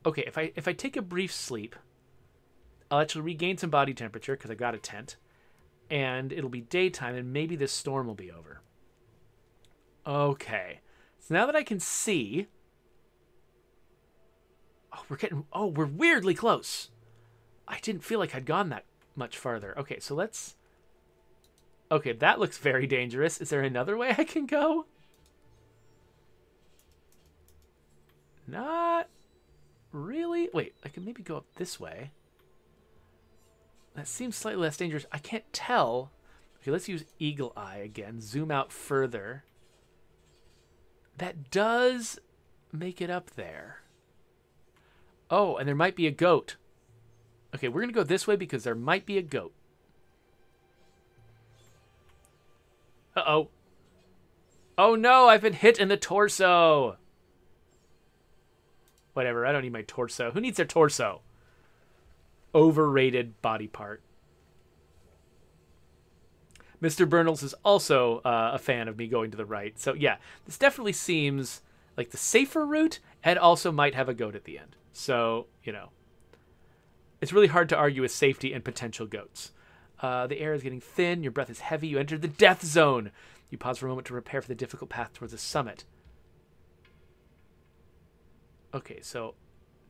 Okay, if I take a brief sleep, I'll actually regain some body temperature because I got a tent, and it'll be daytime, and maybe this storm will be over. Okay, so now that I can see, we're weirdly close. I didn't feel like I'd gone that much farther. Okay, so let's. Okay, that looks very dangerous. Is there another way I can go? Not. Really? Wait, I can maybe go up this way. That seems slightly less dangerous. I can't tell. Okay, let's use Eagle Eye again. Zoom out further. That does make it up there. Oh, and there might be a goat. Okay, we're going to go this way because there might be a goat. Uh-oh. Oh no, I've been hit in the torso. Whatever, I don't need my torso. Who needs their torso? Overrated body part. Mr. Burnals is also a fan of me going to the right. So yeah, this definitely seems like the safer route and also might have a goat at the end. So, you know, it's really hard to argue with safety and potential goats. The air is getting thin. Your breath is heavy. You enter the death zone. You pause for a moment to prepare for the difficult path towards the summit. Okay, so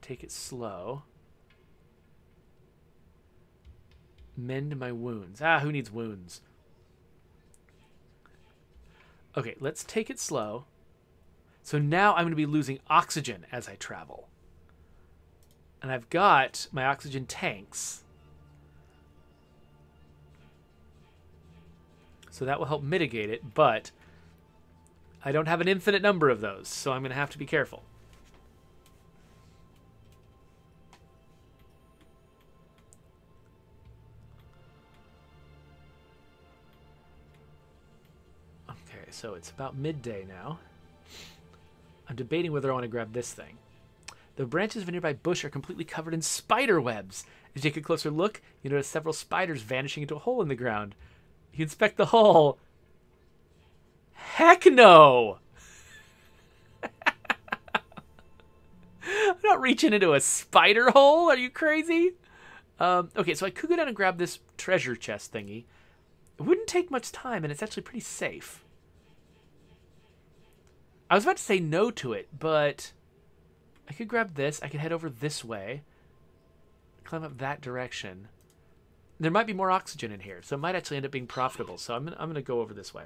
take it slow. Mend my wounds. Ah, who needs wounds? Okay, let's take it slow. So now I'm going to be losing oxygen as I travel. And I've got my oxygen tanks. So that will help mitigate it, but I don't have an infinite number of those, so I'm going to have to be careful. So it's about midday now. I'm debating whether I want to grab this thing. The branches of a nearby bush are completely covered in spider webs. As you take a closer look, you notice several spiders vanishing into a hole in the ground. You inspect the hole. Heck no! I'm not reaching into a spider hole. Are you crazy? Okay, so I could go down and grab this treasure chest thingy. It wouldn't take much time, and it's actually pretty safe. I was about to say no to it, but I could grab this. I could head over this way, climb up that direction. There might be more oxygen in here, so it might actually end up being profitable. So I'm gonna go over this way.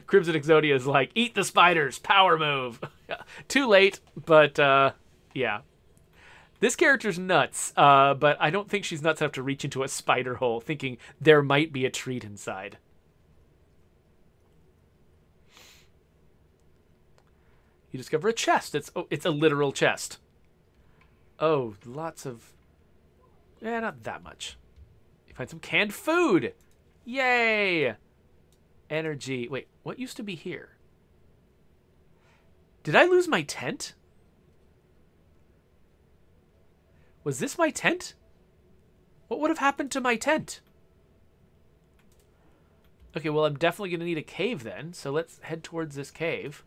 Crimson Exodia is like, eat the spiders, power move. Too late, but yeah. This character's nuts, but I don't think she's nuts enough to reach into a spider hole thinking there might be a treat inside. You discover a chest. It's a literal chest. Oh, lots of... Yeah, not that much. You find some canned food. Yay! Energy. Wait, what used to be here? Did I lose my tent? Was this my tent? What would have happened to my tent? Okay, well, I'm definitely going to need a cave then, so let's head towards this cave.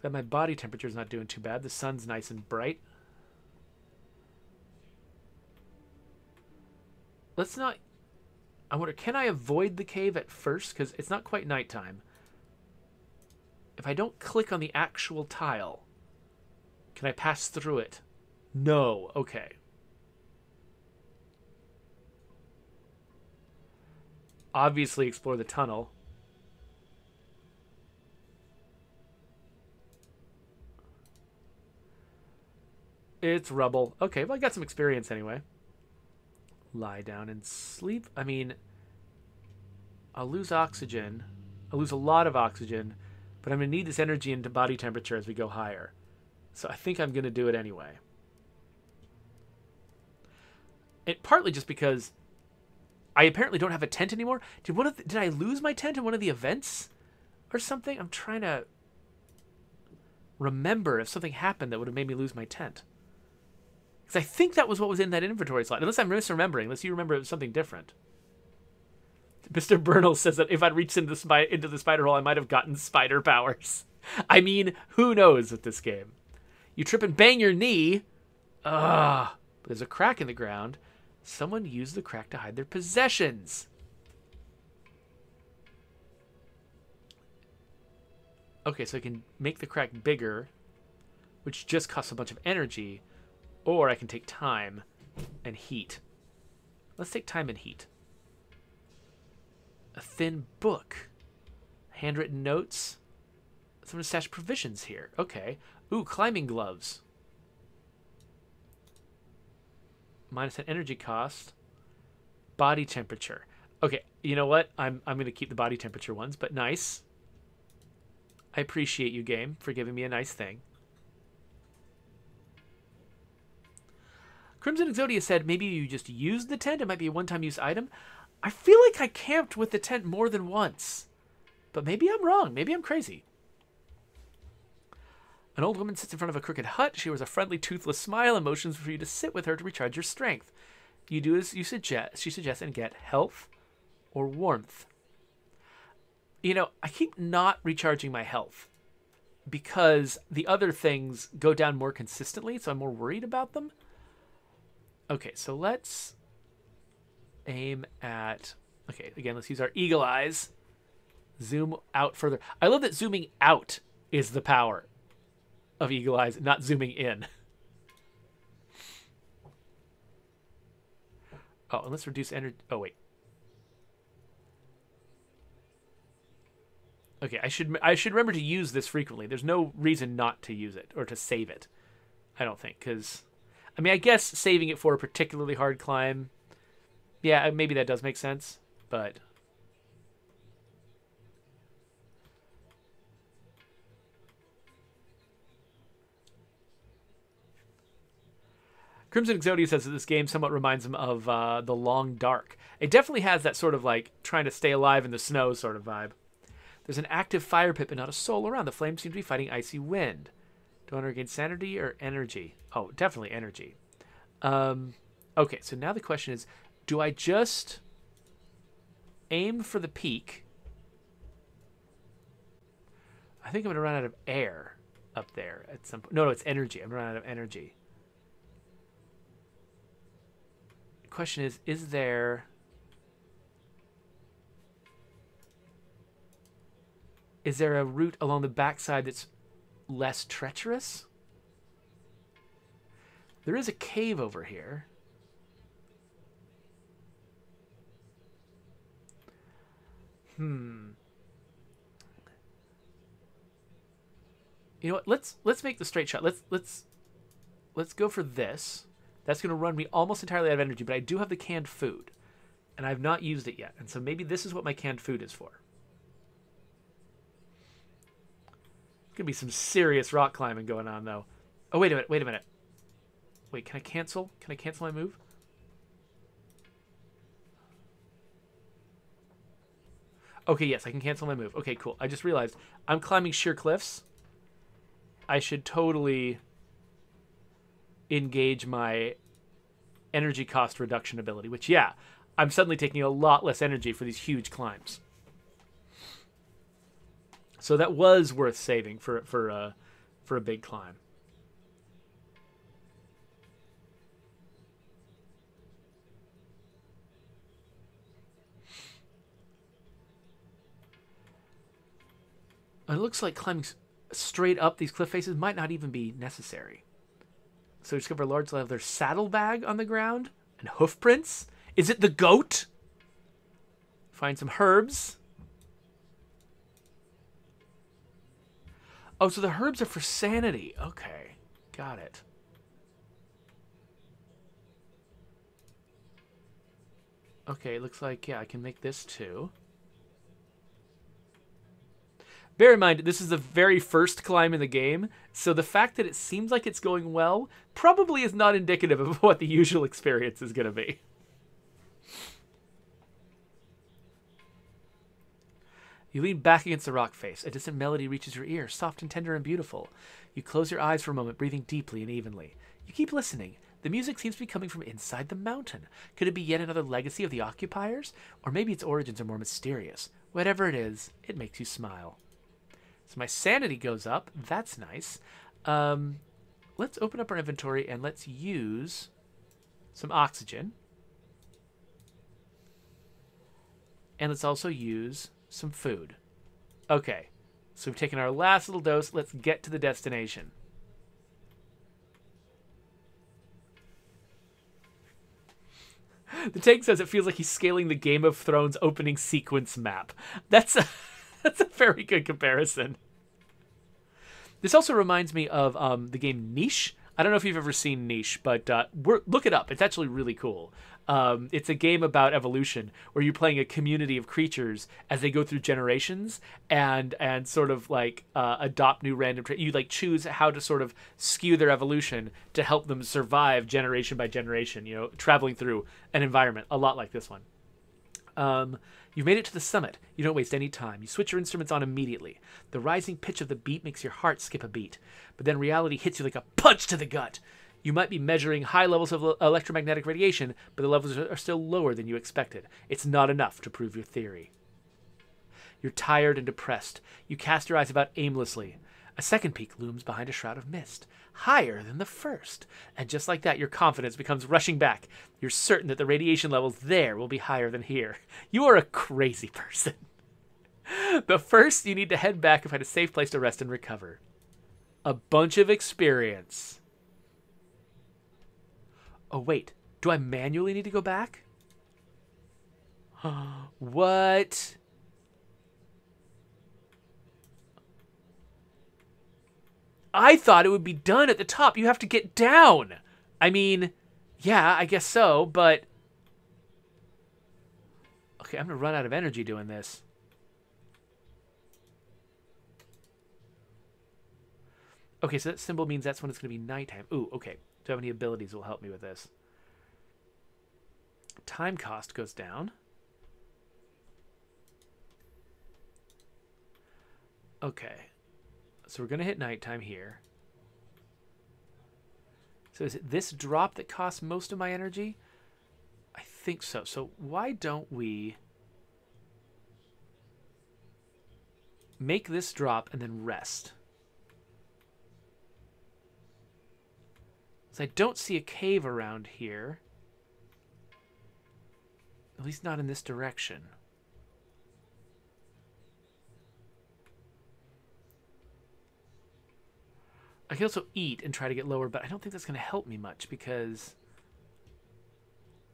Glad my body temperature's not doing too bad. The sun's nice and bright. Let's not... I wonder, can I avoid the cave at first? Because it's not quite nighttime. If I don't click on the actual tile, can I pass through it? No. Okay. Obviously explore the tunnel. It's rubble. Okay, well, I got some experience anyway. Lie down and sleep. I mean, I'll lose oxygen. I'll lose a lot of oxygen, but I'm going to need this energy into body temperature as we go higher. So I think I'm going to do it anyway. And partly just because I apparently don't have a tent anymore. Did I lose my tent in one of the events or something? I'm trying to remember if something happened that would have made me lose my tent. Because I think that was what was in that inventory slot. Unless I'm misremembering. Unless you remember it was something different. Mr. Bernal says that if I'd reached into the spider hole, I might have gotten spider powers. I mean, who knows with this game? You trip and bang your knee. Ugh. But there's a crack in the ground. Someone used the crack to hide their possessions. Okay, so I can make the crack bigger, which just costs a bunch of energy. Or I can take time and heat. Let's take time and heat. A thin book. Handwritten notes. Someone stashed provisions here. Okay. Ooh, climbing gloves. -10 energy cost. Body temperature. Okay, you know what? I'm going to keep the body temperature ones, but nice. I appreciate you, game, for giving me a nice thing. Crimson Exodia said maybe you just used the tent. It might be a one-time use item. I feel like I camped with the tent more than once. But maybe I'm wrong. Maybe I'm crazy. An old woman sits in front of a crooked hut. She wears a friendly, toothless smile and motions for you to sit with her to recharge your strength. You do as she suggests and get health or warmth. You know, I keep not recharging my health because the other things go down more consistently, so I'm more worried about them. Okay, so let's aim at... Okay, again, let's use our eagle eyes. Zoom out further. I love that zooming out is the power of eagle eyes, not zooming in. Oh, and let's reduce energy... Oh, wait. Okay, I should remember to use this frequently. There's no reason not to use it or to save it. I don't think, because... I mean, I guess saving it for a particularly hard climb, yeah, maybe that does make sense, but... Crimson Exodia says that this game somewhat reminds him of The Long Dark. It definitely has that sort of, like, trying to stay alive in the snow sort of vibe. There's an active fire pit, but not a soul around. The flames seem to be fighting icy wind. Do I want to regain sanity or energy? Oh, definitely energy. Okay, so now the question is, do I just aim for the peak? I think I'm going to run out of air up there at some point. No, it's energy. I'm going to run out of energy. The question is there... Is there a route along the backside that's less treacherous? There is a cave over here. You know what? Let's make the straight shot. Let's go for this. That's going to run me almost entirely out of energy, but I do have the canned food, and I've not used it yet. And so maybe this is what my canned food is for. Gonna be some serious rock climbing going on, though. Oh, wait a minute. Wait, can I cancel? Can I cancel my move? Okay, yes, I can cancel my move. Okay, cool. I just realized I'm climbing sheer cliffs. I should totally engage my energy cost reduction ability, which, yeah, I'm suddenly taking a lot less energy for these huge climbs. So that was worth saving for a big climb. And it looks like climbing straight up these cliff faces might not even be necessary. So we discover a large leather saddlebag on the ground and hoof prints. Is it the goat? Find some herbs. Oh, so the herbs are for sanity. Okay, got it. Okay, looks like, yeah, I can make this too. Bear in mind, this is the very first climb in the game, so the fact that it seems like it's going well probably is not indicative of what the usual experience is going to be. You lean back against the rock face. A distant melody reaches your ear, soft and tender and beautiful. You close your eyes for a moment, breathing deeply and evenly. You keep listening. The music seems to be coming from inside the mountain. Could it be yet another legacy of the occupiers? Or maybe its origins are more mysterious. Whatever it is, it makes you smile. So my sanity goes up. That's nice. Let's open up our inventory and let's use some oxygen. And let's also use some food. Okay, so we've taken our last little dose. Let's get to the destination. The tank says it feels like he's scaling the Game of Thrones opening sequence map. That's a very good comparison. This also reminds me of the game Niche. I don't know if you've ever seen Niche, but look it up. It's actually really cool. It's a game about evolution where you're playing a community of creatures as they go through generations and sort of like adopt new random traits. You like choose how to sort of skew their evolution to help them survive generation by generation, you know, traveling through an environment a lot like this one. You've made it to the summit. You don't waste any time. You switch your instruments on immediately. The rising pitch of the beat makes your heart skip a beat. But then reality hits you like a punch to the gut. You might be measuring high levels of electromagnetic radiation, but the levels are still lower than you expected. It's not enough to prove your theory. You're tired and depressed. You cast your eyes about aimlessly. A second peak looms behind a shroud of mist, higher than the first. And just like that, your confidence becomes rushing back. You're certain that the radiation levels there will be higher than here. You are a crazy person. But first, you need to head back and find a safe place to rest and recover. A bunch of experience. Oh, wait. Do I manually need to go back? What? I thought it would be done at the top. You have to get down. I mean, yeah, I guess so, but... Okay, I'm going to run out of energy doing this. Okay, so that symbol means that's when it's going to be nighttime. Ooh, okay. Do I have any abilities that will help me with this? Time cost goes down. Okay. So we're going to hit nighttime here. So is it this drop that costs most of my energy? I think so. So why don't we make this drop and then rest? So I don't see a cave around here. At least not in this direction. I can also eat and try to get lower, but I don't think that's going to help me much because...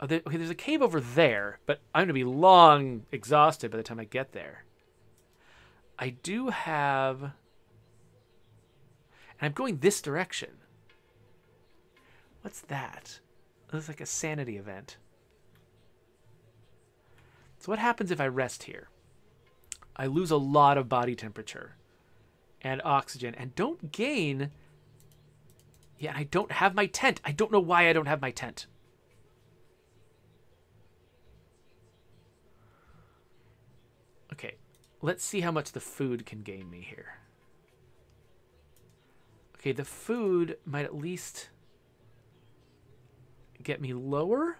Okay, there's a cave over there, but I'm going to be long exhausted by the time I get there. I do have... And I'm going this direction. What's that? It looks like a sanity event. So what happens if I rest here? I lose a lot of body temperature and oxygen and don't gain... Yeah, I don't have my tent. I don't know why I don't have my tent. Okay, let's see how much the food can gain me here. Okay, the food might at least get me lower.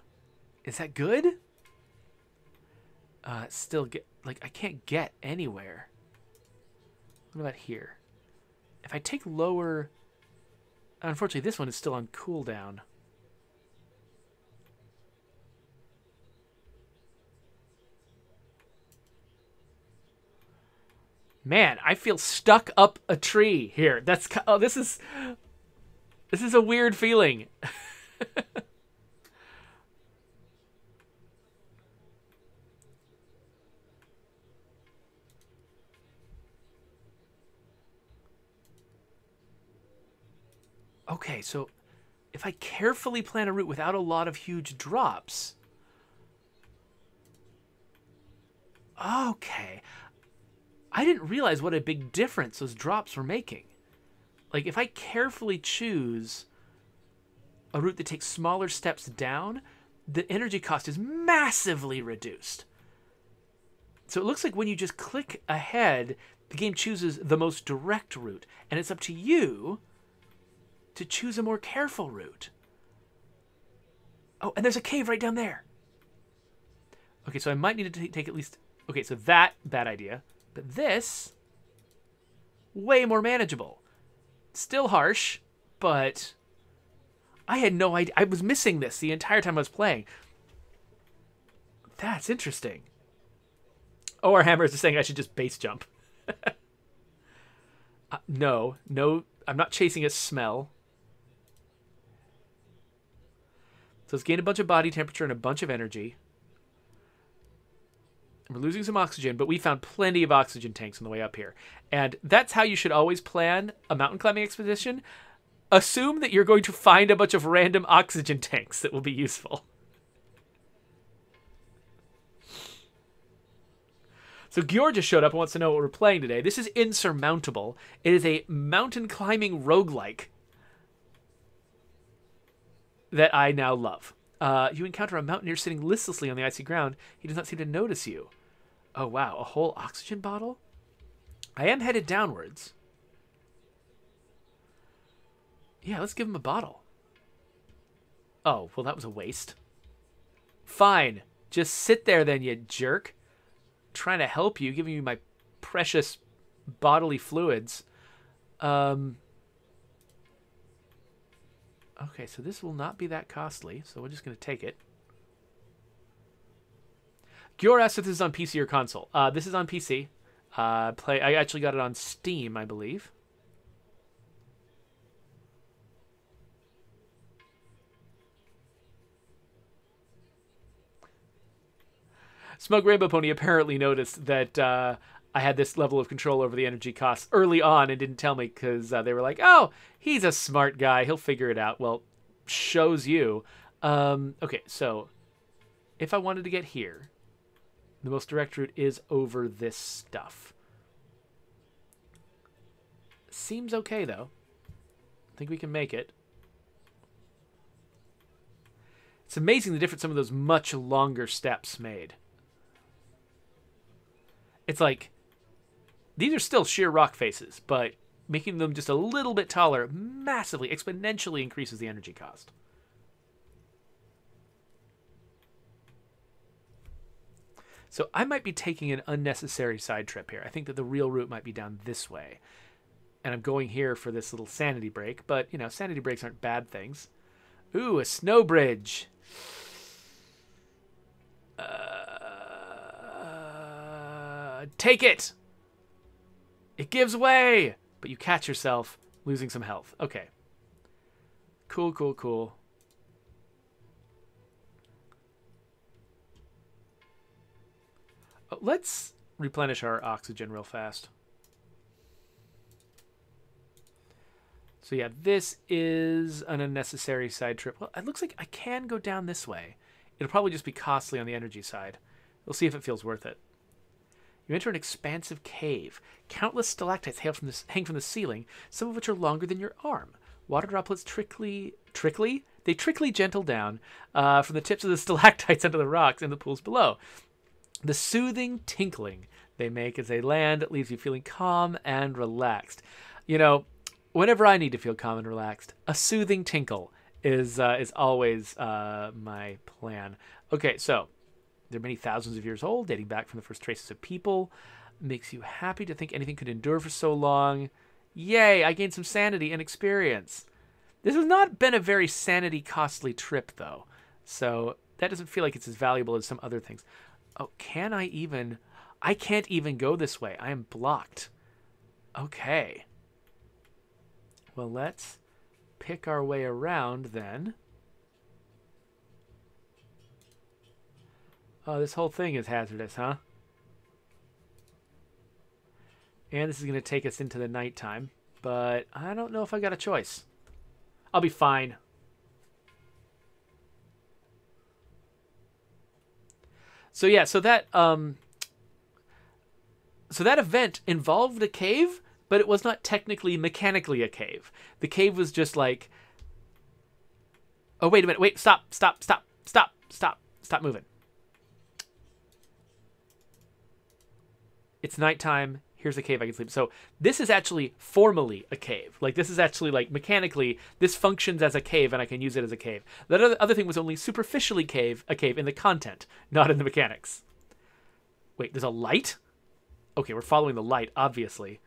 Is that good? Still get... Like, I can't get anywhere. What about here? If I take lower... Unfortunately, this one is still on cooldown. Man, I feel stuck up a tree here. That's... Oh, this is a weird feeling. Okay, so if I carefully plan a route without a lot of huge drops... Okay. I didn't realize what a big difference those drops were making. Like, if I carefully choose a route that takes smaller steps down, the energy cost is massively reduced. So it looks like when you just click ahead, the game chooses the most direct route, and it's up to you to choose a more careful route. Oh, and there's a cave right down there. Okay, so I might need to take at least... Okay, so that, bad idea. But this, way more manageable. Still harsh, but I had no idea. I was missing this the entire time I was playing. That's interesting. Oh, our hammer is saying I should just base jump. No, I'm not chasing a smell. So let's gain a bunch of body temperature and a bunch of energy. We're losing some oxygen, but we found plenty of oxygen tanks on the way up here. And that's how you should always plan a mountain climbing expedition. Assume that you're going to find a bunch of random oxygen tanks that will be useful. So Gior just showed up and wants to know what we're playing today. This is Insurmountable. It is a mountain climbing roguelike that I now love. You encounter a mountaineer sitting listlessly on the icy ground. He does not seem to notice you. Oh, wow. A whole oxygen bottle? I am headed downwards. Yeah, let's give him a bottle. Oh, well, that was a waste. Fine. Just sit there then, you jerk. I'm trying to help you, giving you my precious bodily fluids. Okay, so this will not be that costly, so we're just going to take it. Gior asked if this is on PC or console. This is on PC. I actually got it on Steam, I believe. Smug Rainbow Pony apparently noticed that I had this level of control over the energy costs early on and didn't tell me because they were like, oh, he's a smart guy. He'll figure it out. Well, shows you. Okay, so if I wanted to get here, the most direct route is over this stuff. Seems okay, though. I think we can make it. It's amazing the difference some of those much longer steps made. It's like, these are still sheer rock faces, but making them just a little bit taller massively, exponentially increases the energy cost. So I might be taking an unnecessary side trip here. I think that the real route might be down this way. And I'm going here for this little sanity break, but, you know, sanity breaks aren't bad things. Ooh, a snow bridge. Take it! It gives way! But you catch yourself losing some health. Okay. Cool, cool, cool. Let's replenish our oxygen real fast. So yeah, this is an unnecessary side trip. Well, it looks like I can go down this way. It'll probably just be costly on the energy side. We'll see if it feels worth it. You enter an expansive cave. Countless stalactites hang from the ceiling, some of which are longer than your arm. Water droplets trickly? They trickly gentle down from the tips of the stalactites onto the rocks in the pools below. The soothing tinkling they make as they land leaves you feeling calm and relaxed. You know, whenever I need to feel calm and relaxed, a soothing tinkle is always my plan. Okay, so they're many thousands of years old, dating back from the first traces of people. Makes you happy to think anything could endure for so long. Yay, I gained some sanity and experience. This has not been a very sanity-costly trip, though. So that doesn't feel like it's as valuable as some other things. Oh, can I even... I can't even go this way. I am blocked. Okay. Well, let's pick our way around, then. Oh, this whole thing is hazardous, huh? And this is going to take us into the nighttime. But I don't know if I got a choice. I'll be fine. So yeah, so that event involved a cave, but it was not technically mechanically a cave. The cave was just like, oh, wait a minute, wait, stop moving. It's nighttime. Here's a cave I can sleep. So this is actually formally a cave. Like, this is actually, like, mechanically, this functions as a cave, and I can use it as a cave. That other thing was only superficially a cave in the content, not in the mechanics. Wait, there's a light? Okay, we're following the light, obviously.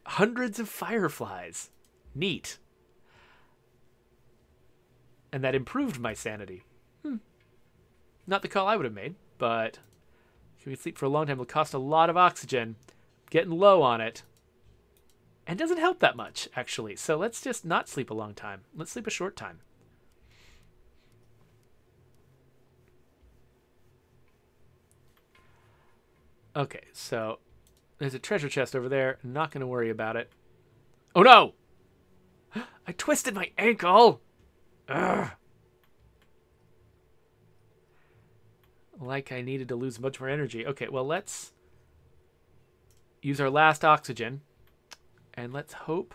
Hundreds of fireflies. Neat. And that improved my sanity. Not the call I would have made, but if we can sleep for a long time, it'll cost a lot of oxygen. Getting low on it. And doesn't help that much, actually. So let's just not sleep a long time. Let's sleep a short time. Okay, so there's a treasure chest over there. I'm not going to worry about it. Oh, no! I twisted my ankle! Ugh. Like I needed to lose much more energy. Okay, well, let's use our last oxygen. And let's hope...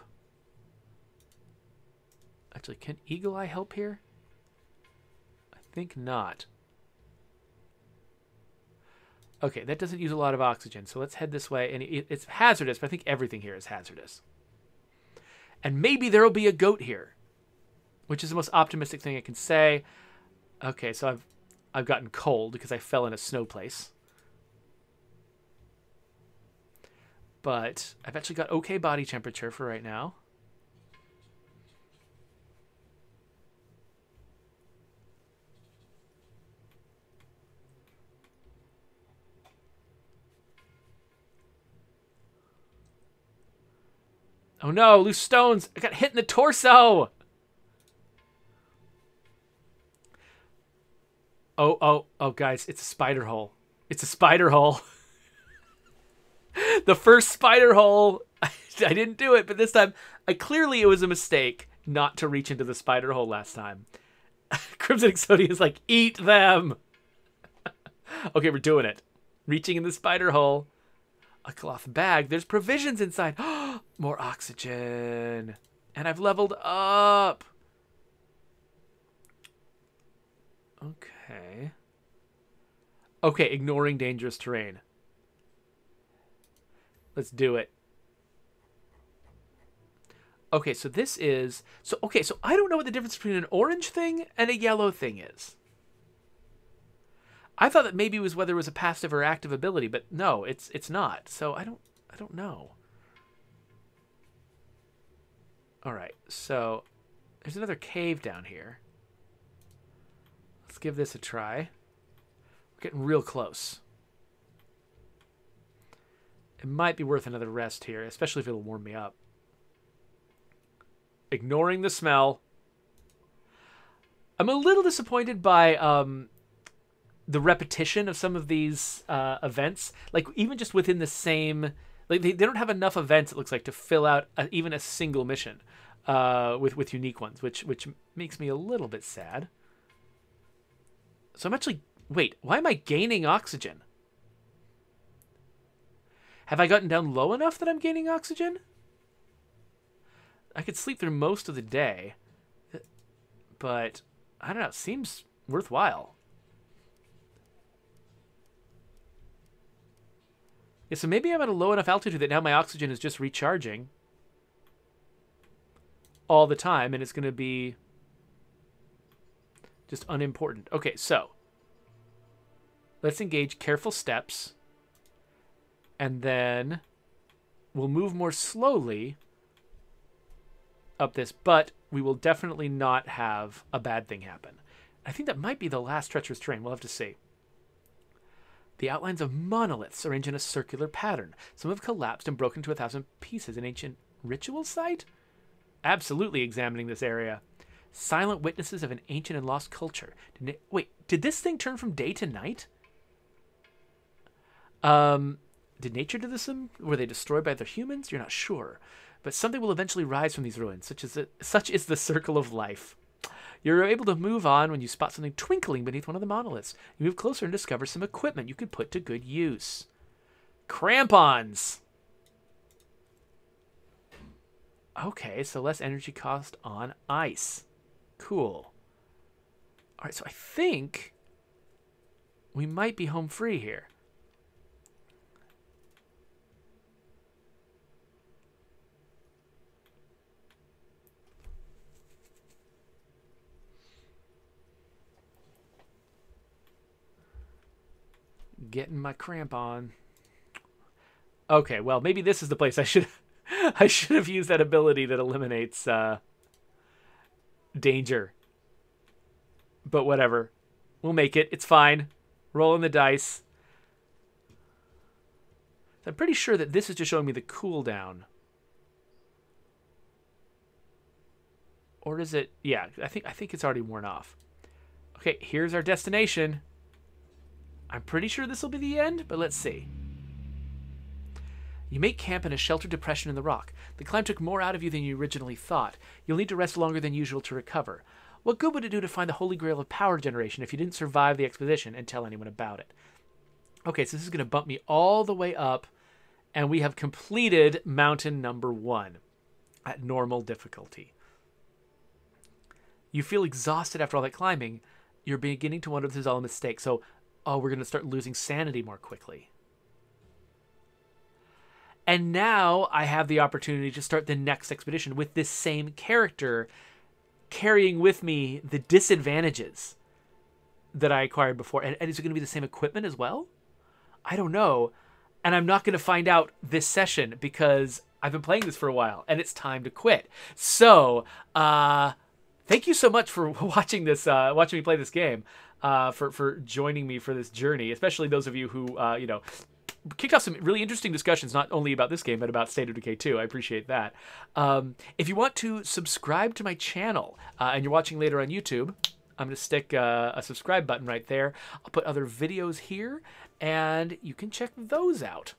Actually, can Eagle Eye help here? I think not. Okay, that doesn't use a lot of oxygen, so let's head this way. And it's hazardous, but I think everything here is hazardous. And maybe there will be a goat here, which is the most optimistic thing I can say. Okay, so I've gotten cold because I fell in a snow place. But I've actually got okay body temperature for right now. Oh no, loose stones! I got hit in the torso! Oh, guys, it's a spider hole. It's a spider hole. The first spider hole, I didn't do it, but this time, clearly it was a mistake not to reach into the spider hole last time. Crimson Exodia is like, eat them! Okay, we're doing it. Reaching in the spider hole. A cloth bag. There's provisions inside. More oxygen. And I've leveled up. Okay. Okay, ignoring dangerous terrain. Let's do it. Okay, so this is... So I don't know what the difference between an orange thing and a yellow thing is. I thought that maybe it was whether it was a passive or active ability, but no, it's not. So I don't know. All right, so there's another cave down here. Let's give this a try. We're getting real close. It might be worth another rest here, especially if it'll warm me up. Ignoring the smell. I'm a little disappointed by the repetition of some of these events. Like, even just within the same... Like, they don't have enough events, it looks like, to fill out even a single mission. with unique ones, which makes me a little bit sad. So I'm actually... Wait, why am I gaining oxygen? Have I gotten down low enough that I'm gaining oxygen? I could sleep through most of the day, but I don't know, it seems worthwhile. Yeah, so maybe I'm at a low enough altitude that now my oxygen is just recharging all the time, and it's going to be just unimportant. Okay, so let's engage careful steps, and then we'll move more slowly up this, but we will definitely not have a bad thing happen. I think that might be the last treacherous terrain. We'll have to see. The outlines of monoliths arranged in a circular pattern. Some have collapsed and broken to 1,000 pieces. An ancient ritual site? Absolutely examining this area. Silent witnesses of an ancient and lost culture. Wait, did this thing turn from day to night? Did nature do this? Were they destroyed by other humans? You're not sure. But something will eventually rise from these ruins, such is the circle of life. You're able to move on when you spot something twinkling beneath one of the monoliths. You move closer and discover some equipment you can put to good use. Crampons! Okay, so less energy cost on ice. Cool. Alright, so I think we might be home free here. Getting my cramp on. Okay, well, maybe this is the place I should have used that ability that eliminates danger. But whatever. We'll make it. It's fine. Rolling the dice. I'm pretty sure that this is just showing me the cooldown. Or is it? Yeah, I think it's already worn off. Okay, here's our destination. I'm pretty sure this will be the end, but let's see. You make camp in a sheltered depression in the rock. The climb took more out of you than you originally thought. You'll need to rest longer than usual to recover. What good would it do to find the holy grail of power generation if you didn't survive the expedition and tell anyone about it? Okay, so this is going to bump me all the way up, and we have completed mountain number 1 at normal difficulty. You feel exhausted after all that climbing. You're beginning to wonder if this is all a mistake. So, oh, we're going to start losing sanity more quickly. And now I have the opportunity to start the next expedition with this same character carrying with me the disadvantages that I acquired before. And is it going to be the same equipment as well? I don't know. And I'm not going to find out this session because I've been playing this for a while and it's time to quit. So, thank you so much for watching this, watching me play this game, for joining me for this journey, especially those of you who, kicked off some really interesting discussions, not only about this game, but about State of Decay 2. I appreciate that. If you want to subscribe to my channel, and you're watching later on YouTube, I'm going to stick a subscribe button right there. I'll put other videos here, and you can check those out.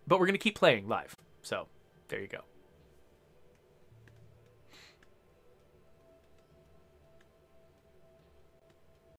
But we're going to keep playing live, so there you go.